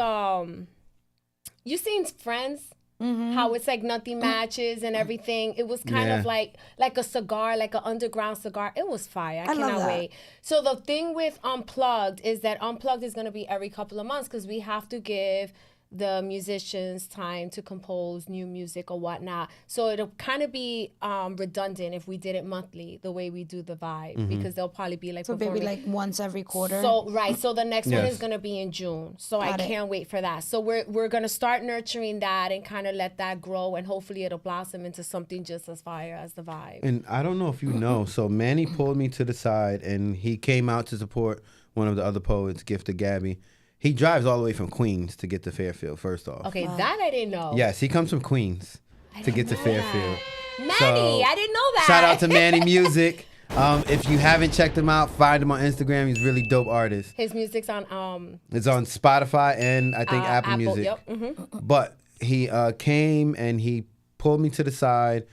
you seen Friends? How it's like nothing matches and everything. It was kind of like a cigar, like an underground cigar. It was fire. I cannot wait. So the thing with Unplugged is that Unplugged is going to be every couple of months because we have to give the musicians time to compose new music or whatnot. So it'll kind of be redundant if we did it monthly, the way we do the vibe, because they'll probably be like So maybe like once every quarter. So so the next one is gonna be in June. So I can't wait for that. So we're gonna start nurturing that and kind of let that grow, and hopefully it'll blossom into something just as fire as the vibe. And I don't know if you know, so Manny pulled me to the side and he came out to support one of the other poets, Gift to Gabby. He drives all the way from Queens to get to Fairfield, first off. Okay, that I didn't know. Yes, he comes from Queens to get to Fairfield. Manny, I didn't know that. Shout out to Manny Music. If you haven't checked him out, find him on Instagram. He's a really dope artist. His music's on It's on Spotify and I think Apple Music. Yep. But he came and he pulled me to the side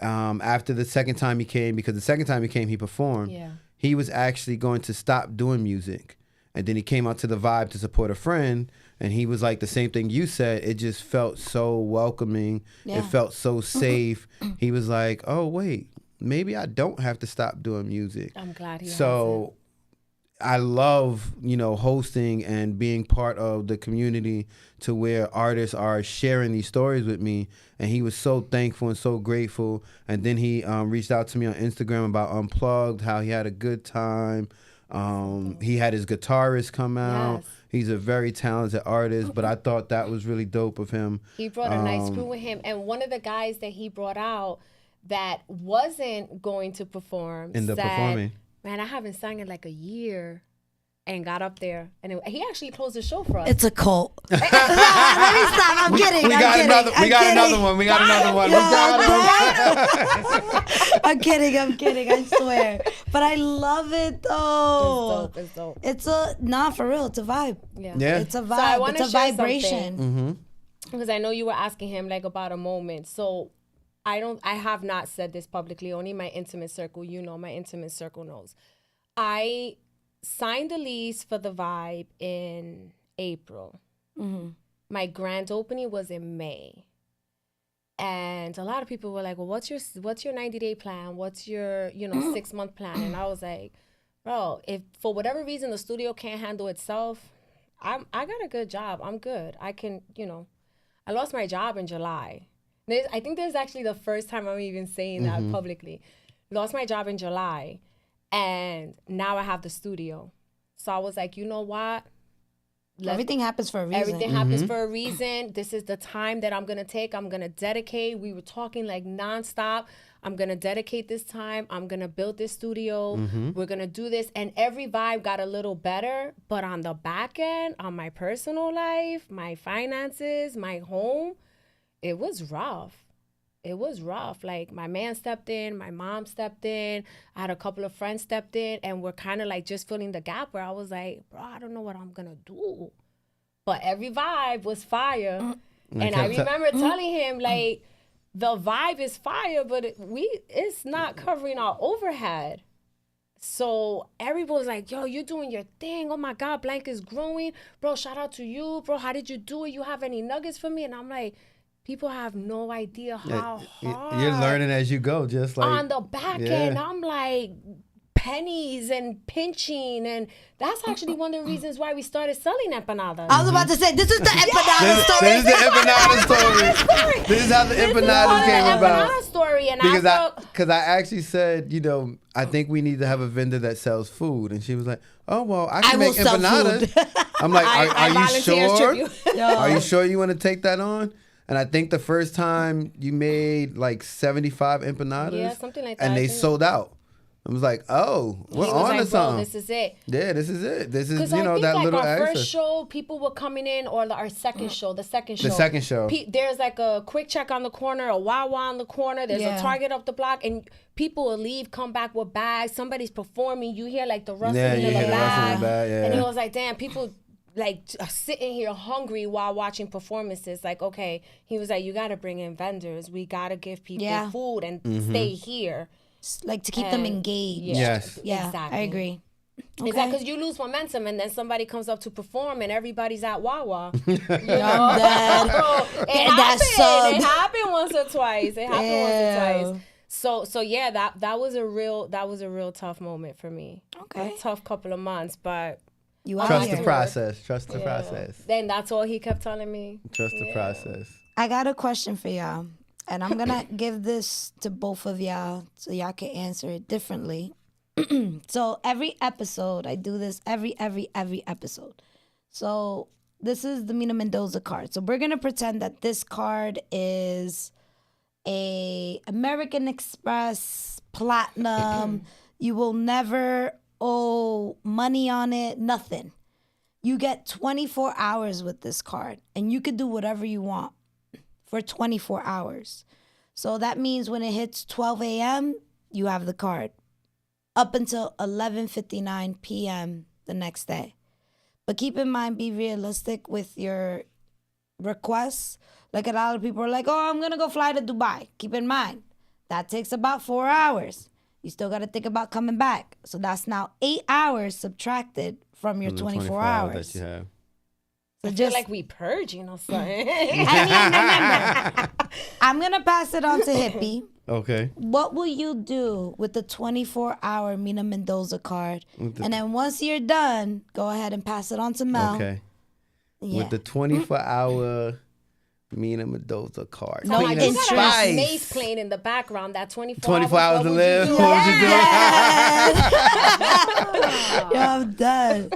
after the second time he came, because the second time he came, he performed. Yeah. He was actually going to stop doing music. And then he came out to the vibe to support a friend. And he was like the same thing you said. It just felt so welcoming. Yeah. It felt so safe. He was like, oh, wait, maybe I don't have to stop doing music. I'm glad he has it. I love, hosting and being part of the community to where artists are sharing these stories with me. And he was so thankful and so grateful. And then he reached out to me on Instagram about Unplugged, how he had a good time. He had his guitarist come out. Yes. He's a very talented artist, but I thought that was really dope of him. He brought a nice crew with him. And one of the guys that he brought out that wasn't going to perform said, performing. Man, I haven't sang in like a year. And got up there, and he actually closed the show for us. It's a cult. Let me stop. I'm kidding. We got another one. I'm kidding. I swear. But I love it though. It's dope. It's for real. It's a vibe. Yeah. It's a vibe. So it's a vibration. Because I know you were asking him like about a moment. So I have not said this publicly. Only my intimate circle. My intimate circle knows. I signed the lease for the vibe in April. My grand opening was in May. And a lot of people were like, well, what's your 90-day plan? What's your 6-month plan? And I was like, bro, if for whatever reason the studio can't handle itself, I got a good job. I'm good. I can, I lost my job in July. I think this is actually the first time I'm even saying that publicly. Lost my job in July. And now I have the studio. So I was like, you know what? Everything happens for a reason. Everything happens for a reason. This is the time that I'm going to take. I'm going to dedicate. We were talking like nonstop. I'm going to dedicate this time. I'm going to build this studio. We're going to do this. And every vibe got a little better. But on the back end, on my personal life, my finances, my home, it was rough. Like my man stepped in, my mom stepped in, I had a couple of friends stepped in, and we're kind of like just filling the gap where I was like, bro, I don't know what I'm going to do. But every vibe was fire. And I remember telling him like, the vibe is fire, but it's not covering our overhead. So everyone's like, yo, you're doing your thing. Oh my God, Blank is growing. Bro, shout out to you. Bro, how did you do it? You have any nuggets for me? And I'm like, people have no idea how hard. You're learning as you go, just like. On the back end, I'm like, pennies and pinching, and that's actually one of the reasons why we started selling empanadas. I was about to say, this is the empanada story. This is the empanada story. This is how the empanadas came about. Empanada story, and because I actually said, you know, I think we need to have a vendor that sells food, and she was like, oh well, I can make empanadas. I'm like, are you sure? Are you sure you want to take that on? And I think the first time you made like 75 empanadas, yeah, something like that, and they sold out. I was like, oh, we're on to something. This is it. Yeah, this is it. This is, you know, that little access. Our first show, people were coming in, or our second show, the second show. There's like a Quick Check on the corner, a Wawa on the corner. There's a Target up the block, and people will leave, come back with bags. Somebody's performing. You hear like the rustling in the bag. And it was like, damn, people like are sitting here hungry while watching performances. Like, okay, he was like, you got to bring in vendors. We got to give people food and stay here. Like to keep them engaged. Yes. Yeah, exactly. I agree. Okay. Exactly, because you lose momentum, and then somebody comes up to perform, and everybody's at Wawa. I'm dead. It happened once or twice. So yeah, that was a real tough moment for me. Okay. A tough couple of months, but you trust the process. Trust the process. Then that's all he kept telling me. Trust the process. I got a question for y'all. And I'm going to give this to both of y'all so y'all can answer it differently. So every episode, I do this every episode. So this is the Mina Mendoza card. So we're going to pretend that this card is a American Express Platinum. You will never owe money on it, nothing. You get 24 hours with this card, and you could do whatever you want for 24 hours. So that means when it hits 12 a.m., you have the card up until 11:59 p.m. the next day. But keep in mind, be realistic with your requests. Like a lot of people are like, oh, I'm going to go fly to Dubai. Keep in mind, that takes about 4 hours. You still got to think about coming back. So that's now 8 hours subtracted from your 24 hours. That you have. So I feel like we purging or something. I'm going to pass it on to Hippie. Okay. What will you do with the 24-hour Mina Mendoza card? And then once you're done, go ahead and pass it on to Mel. Okay. Yeah. With the 24-hour Mina Mendoza card. No, you got a mace playing in the background. That 24 hours to live. What would you do? Yeah, I'm done.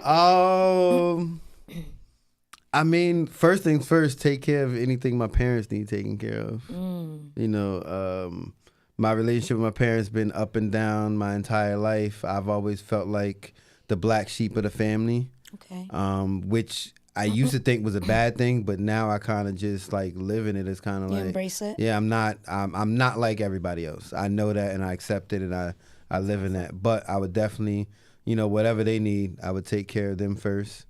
I mean, first things first, take care of anything my parents need taken care of. You know, my relationship with my parents been up and down my entire life. I've always felt like the black sheep of the family. Okay. Which I used to think was a bad thing, but now I kind of just like live in it. It's kind of like embrace it. Yeah, I'm not like everybody else. I know that and I accept it and I live in that. But I would definitely, you know, whatever they need, I would take care of them first.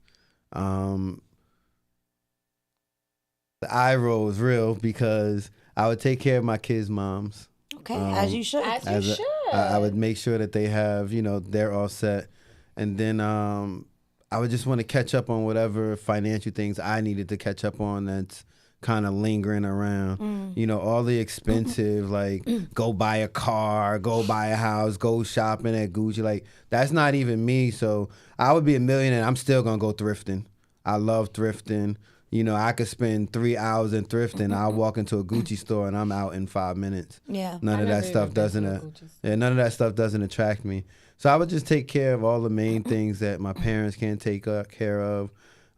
The eye roll is real because I would take care of my kids' moms. Okay, as you should. I would make sure that they have, you know, they're all set. And then I would just want to catch up on whatever financial things I needed to catch up on that's kind of lingering around. You know, all the expensive, like go buy a car, go buy a house, go shopping at Gucci. Like, that's not even me. So I would be a millionaire. I'm still going to go thrifting. I love thrifting. You know, I could spend 3 hours in thrifting. I'll walk into a Gucci store and I'm out in 5 minutes. Yeah. None of that stuff doesn't attract me. So I would just take care of all the main things that my parents can't take care of.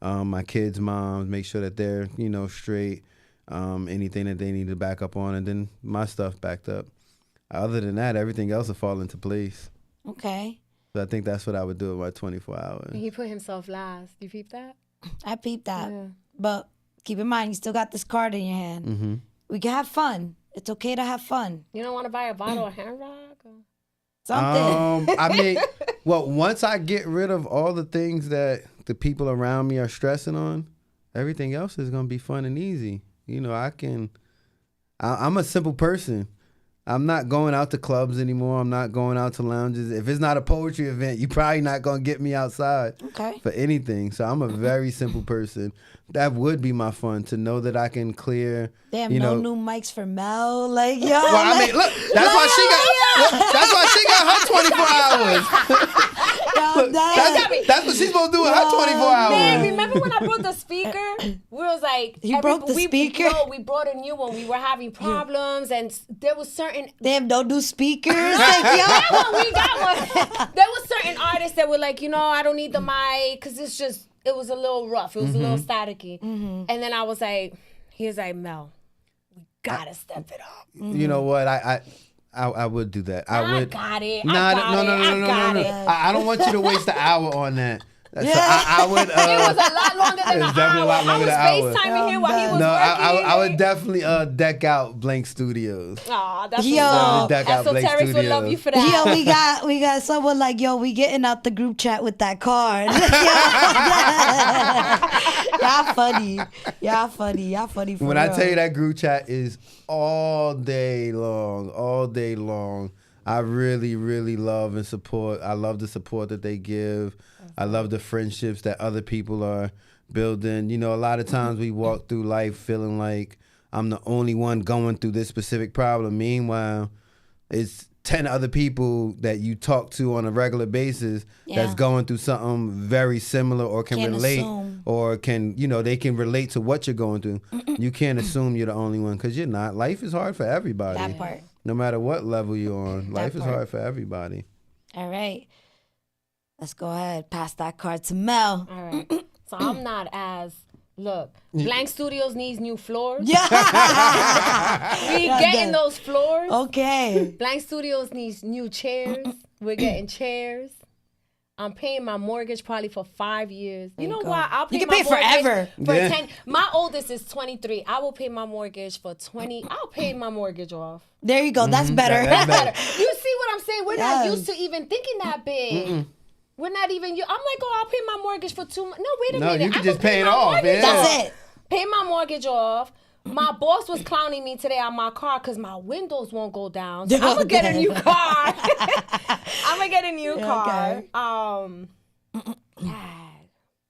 My kids' moms, make sure that they're, you know, straight. Anything that they need to back up on, and then my stuff backed up. Other than that, everything else will fall into place. Okay. So I think that's what I would do with my 24 hours. He put himself last. You peep that? I peeped that. Yeah. But keep in mind, you still got this card in your hand. Mm-hmm. We can have fun. It's okay to have fun. You don't want to buy a bottle of hand rock? Or? Something. I mean, well, once I get rid of all the things that the people around me are stressing on, everything else is going to be fun and easy. You know, I can I'm a simple person. I'm not going out to clubs anymore. I'm not going out to lounges. If it's not a poetry event, you're probably not going to get me outside for anything. So I'm a very simple person. That would be my fun, to know that I can clear. Damn, no new mics for Mel. Like, yo. Well, I mean, look, that's why she got her 24 hours. That's what she's supposed to do with her 24 hours. Man, remember when I brought the speaker? We was like, you broke the speaker? No, we brought a new one. We were having problems, and there was certain. Damn, don't do speakers. We got one. There was certain artists that were like, I don't need the mic because it was a little rough. It was a little staticky. And then I was like, he's like, Mel, we gotta step it up. You know what? I would do that. I got it. No. I don't want you to waste an hour on that. So I would. It was a lot longer than an hour. I was FaceTiming him while he was working. I would definitely deck out Blank Studios. Aw, that's Esoterics would love you for that. Yo, we got someone like, we getting out the group chat with that card. Y'all funny for when real. I tell you that group chat is all day long. I really, really love and support. I love the support that they give. I love the friendships that other people are building. A lot of times we walk through life feeling like I'm the only one going through this specific problem. Meanwhile, it's 10 other people that you talk to on a regular basis that's going through something very similar, or can relate assume. Or can, they can relate to what you're going through. You can't assume you're the only one, because you're not. Life is hard for everybody. That part. No matter what level you're on, life is hard for everybody. All right. Let's go ahead. Pass that card to Mel. All right. So I'm not as... Look, Blank Studios needs new floors. Yeah. We getting those floors. Okay. Blank Studios needs new chairs. We're getting chairs. I'm paying my mortgage probably for 5 years. You know what? I'll pay you can my pay mortgage forever. For 10. My oldest is 23. I will pay my mortgage for 20. I'll pay my mortgage off. There you go. That's better. That's better. You see what I'm saying? We're not used to even thinking that big. We're not even. I'm like, I'll pay my mortgage for 2 months. No, wait a minute. No, you can just pay it off. Yeah. That's it. Pay my mortgage off. My boss was clowning me today on my car because my windows won't go down. So I'm gonna get a new car.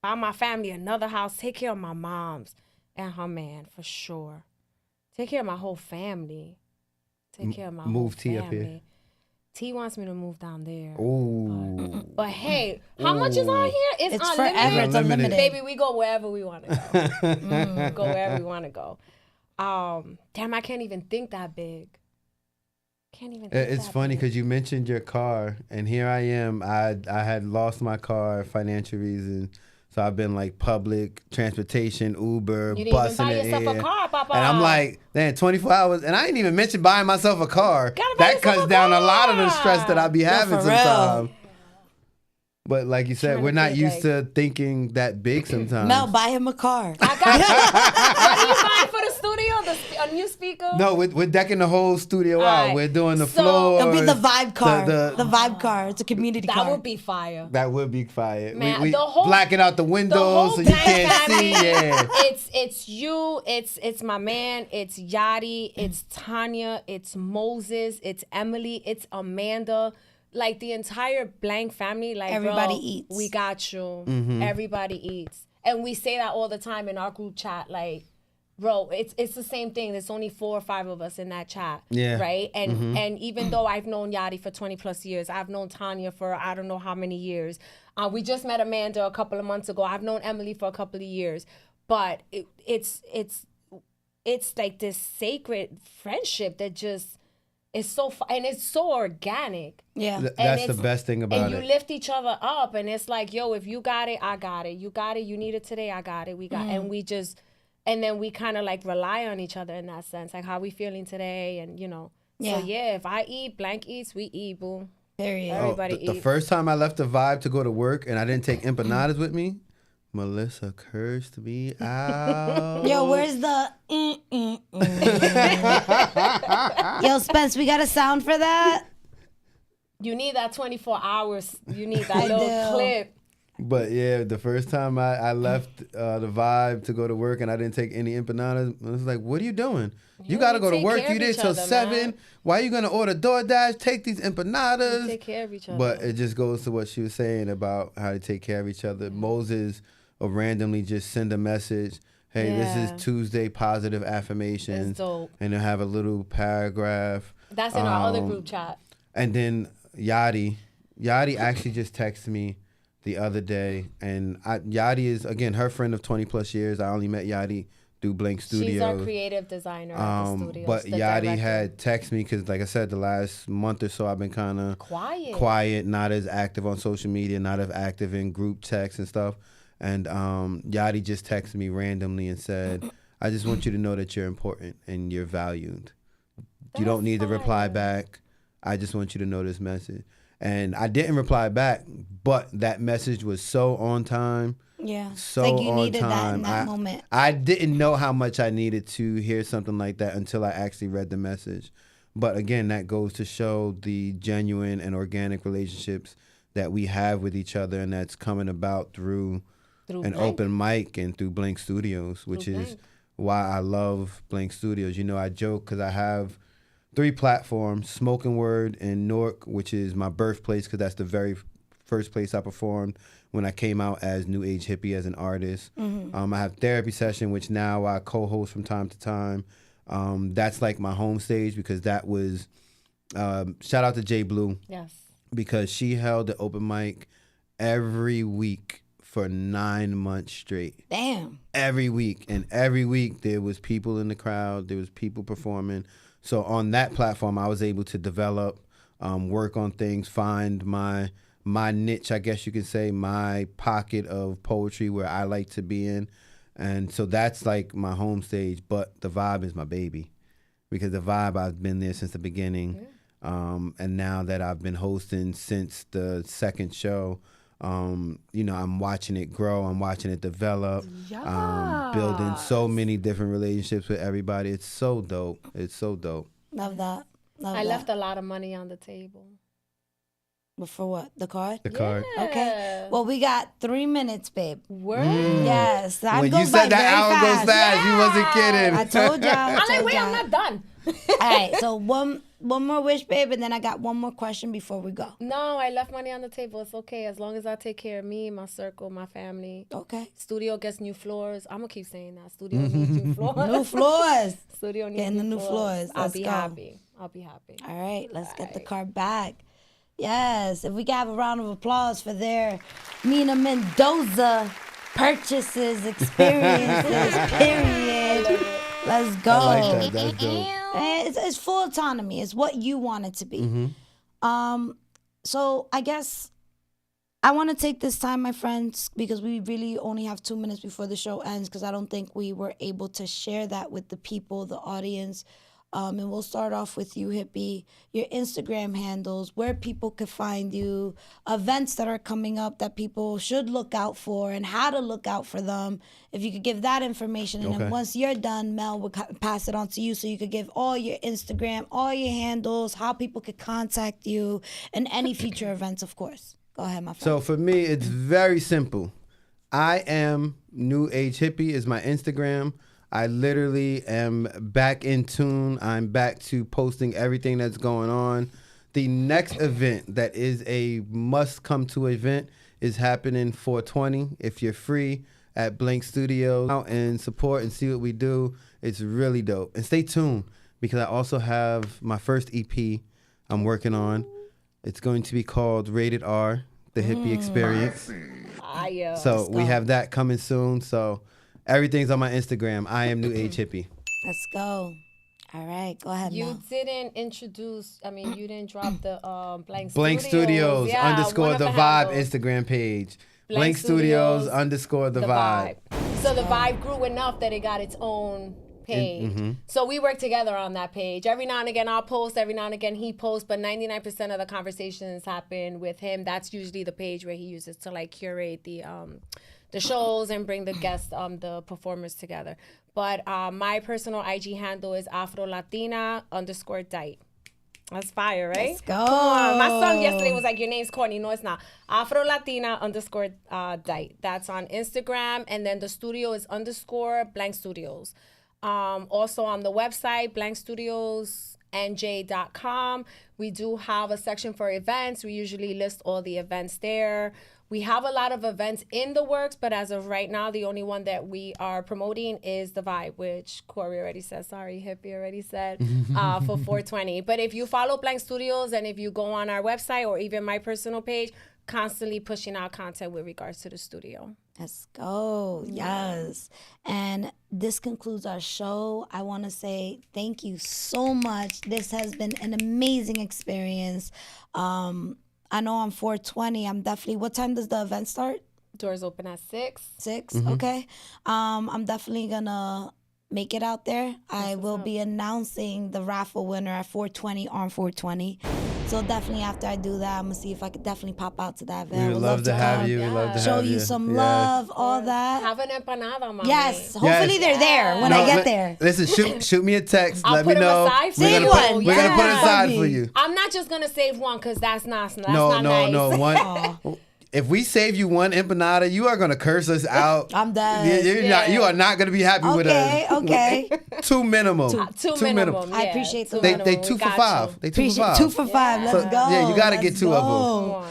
Buy my family another house. Take care of my moms and her man for sure. Take care of my whole family. Take care of my whole family. Move T up here. T wants me to move down there. Ooh. But hey, how much is on here? It's unlimited. Forever. It's unlimited. Baby, we go wherever we want to go. Go wherever we want to go. Damn, I can't even think that big. It's funny because you mentioned your car, and here I am. I had lost my car for financial reasons. So I've been like public transportation, Uber, you didn't busing even buy it yourself a car, Papa. And I'm like, man, 24 hours, and I ain't even mentioned buying myself a car. That cuts down a lot of the stress that I be having sometimes. But like you said, we're not used to thinking that big sometimes. Mel, buy him a car. I got you. What are you buying for the studio? A new speaker? No, we're decking the whole studio out. Right. We're doing the floor. It'll be the vibe car. The vibe car. It's a community car. That would be fire. That would be fire. Man, we blacking out the windows so you can't see. Yeah. It's you. It's my man. It's Yachty. It's Tanya. It's Moses. It's Emily. It's Amanda. Like the entire Blank family, like everybody bro, eats. We got you. Everybody eats, and we say that all the time in our group chat. Like, bro, it's the same thing. There's only 4 or 5 of us in that chat, right? And and even though I've known Yachty for 20+ years, I've known Tanya for I don't know how many years. We just met Amanda a couple of months ago. I've known Emily for a couple of years, but it's like this sacred friendship that just. It's so and it's so organic. Yeah, that's the best thing about it. And you lift each other up, and it's like, yo, if you got it, I got it. You got it. You need it today, I got it. We got, and we just, and then we kind of like rely on each other in that sense, like how we feeling today, and So yeah, if I eat, Blank eats, we eat, boo. Period. Everybody eats. The first time I left the Vibe to go to work, and I didn't take empanadas with me. Melissa cursed me out. Yo, where's the Yo, Spence, we got a sound for that? You need that 24 hours. You need that little clip. But yeah, the first time I left the Vibe to go to work and I didn't take any empanadas, I was like, what are you doing? You got to go to work. You did till 7. Man. Why are you going to order DoorDash? Take these empanadas. We take care of each other. But it just goes to what she was saying about how to take care of each other. Moses will randomly just send a message. Hey, this is Tuesday positive affirmations. Dope. And they'll have a little paragraph. That's in our other group chat. And then Yadi actually just texted me the other day, and Yadi is, again, her friend of 20 plus years. I only met Yadi through Blank Studios. She's our creative designer at the studios. But Yadi had texted me because, like I said, the last month or so I've been kind of quiet, not as active on social media, not as active in group texts and stuff. And Yadi just texted me randomly and said, I just want you to know that you're important and you're valued. You don't need to reply back. I just want you to know this message. And I didn't reply back, but that message was so on time. Yeah. So like you on needed time. that in that moment. I didn't know how much I needed to hear something like that until I actually read the message. But again, that goes to show the genuine and organic relationships that we have with each other, and that's coming about through an open mic and through Blank Studios, which is why I love Blank Studios. You know, I joke because I have 3 platforms: Spoken Word in Newark, which is my birthplace because that's the very first place I performed when I came out as New Age Hippie as an artist. I have Therapy Session, which now I co-host from time to time. That's like my home stage because that was, shout out to Jay Blue. Yes. Because she held the open mic every week for 9 months straight. Damn. Every week. And every week there was people in the crowd. There was people performing. So on that platform, I was able to develop, work on things, find my niche, I guess you could say, my pocket of poetry where I like to be in. And so that's like my home stage. But the Vibe is my baby because the Vibe, I've been there since the beginning. And now that I've been hosting since the second show, you know, I'm watching it grow. I'm watching it develop. Building so many different relationships with everybody. It's so dope. It's so dope. Love that. I left a lot of money on the table. But for what? The card? The card. Okay. Well, we got 3 minutes, babe. Word. Yes. When you said that hour goes fast, you wasn't kidding. I told y'all. I'm like, wait, I'm not done. All right. So one more wish, babe, and then I got one more question before we go. No, I left money on the table. It's okay as long as I take care of me, my circle, my family. Okay. Studio gets new floors. I'm gonna keep saying that. Studio needs new floors. New floors. Studio needs Getting the new floors. I'll Let's be go. happy. I'll be happy. All right. Let's get the card back. Yes. If we can have a round of applause for their Mina Mendoza purchases, experiences, period. Let's go. I like that. That's dope. It's full autonomy. It's what you want it to be. So I guess I want to take this time, my friends, because we really only have 2 minutes before the show ends, because I don't think we were able to share that with the people, the audience. And we'll start off with you, Hippie, your Instagram handles, where people could find you, events that are coming up that people should look out for, and how to look out for them. If you could give that information. And then once you're done, Mel will pass it on to you so you could give all your Instagram, all your handles, how people could contact you, and any future events, of course. Go ahead, my friend. So for me, it's very simple. I am New Age Hippie is my Instagram. I literally am back in tune. I'm back to posting everything that's going on. The next event that is a must-come-to event is happening 4/20. If you're free at Blank Studios, out and support and see what we do. It's really dope. And stay tuned because I also have my first EP I'm working on. It's going to be called Rated R, The Hippie Experience. So we have that coming soon. So everything's on my Instagram. I am New Age Hippie. Let's go. All right, go ahead, You Mel. didn't introduce, you didn't drop the Blank Studios _ the Vibe Instagram page. Blank Studios _ the Vibe. So the Vibe grew enough that it got its own page. So we work together on that page. Every now and again I'll post, every now and again he posts, but 99% of the conversations happen with him. That's usually the page where he uses to like curate the shows and bring the guests, the performers together. But my personal IG handle is Afro Latina _ Diet. That's fire, right? Let's go. Come on. My son yesterday was like, your name's corny. No, it's not. Afro_Latina_Dite. That's on Instagram. And then the studio is _blank studios. Also on the website, blankstudiosnj.com. We do have a section for events. We usually list all the events there. We have a lot of events in the works, but as of right now, the only one that we are promoting is the Vibe, which Corey already said, Hippie already said, for 420. But if you follow Blank Studios and if you go on our website or even my personal page, constantly pushing out content with regards to the studio. Let's go. Yes. And this concludes our show. I want to say thank you so much. This has been an amazing experience. I know on 420, I'm definitely, what time does the event start? Doors open at 6. 6? Okay. I'm definitely going to make it out there. I will be announcing the raffle winner at 420 on 420. So definitely after I do that, I'm going to see if I could definitely pop out to that event. We would love to have you. We'd love to show have you. you some love, all that. Have an empanada, mami. Yes. Hopefully they're there when I get there. Listen, shoot me a text. I'll Let put me know. them aside for Save you. one. We're gonna put it aside for you. I'm not just gonna save one because that's not nice. No. One. If we save you one empanada, you are gonna curse us out. I'm done. You are not gonna be happy with us. Okay. 2 minimum. Two minimum. I appreciate the They 2 for 5. They 2 for 5. 2 for 5. Let's go. Yeah, you gotta get 2 of them. Come on.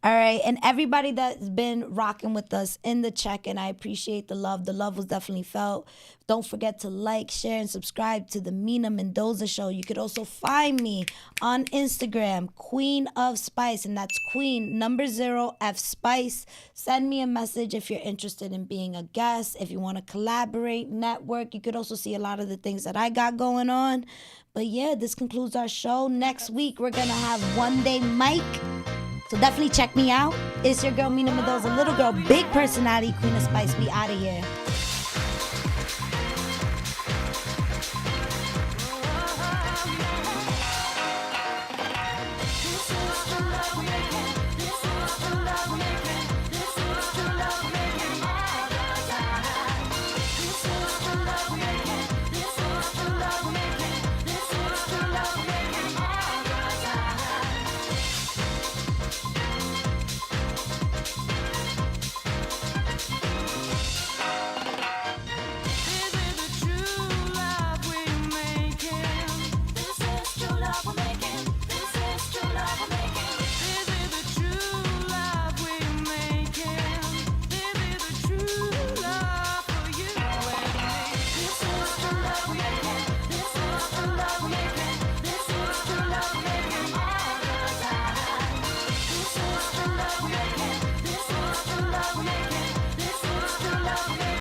All right, and everybody that's been rocking with us in the check-in, I appreciate the love. The love was definitely felt. Don't forget to like, share, and subscribe to the Mina Mendoza Show. You could also find me on Instagram, Queen of Spice, and that's Queen 0 F Spice. Send me a message if you're interested in being a guest, if you want to collaborate, network. You could also see a lot of the things that I got going on. But yeah, this concludes our show. Next week, we're going to have One Day Mike. So definitely check me out. It's your girl, Mina Mendoza, little girl, big personality, Queen of Spice. We out of here.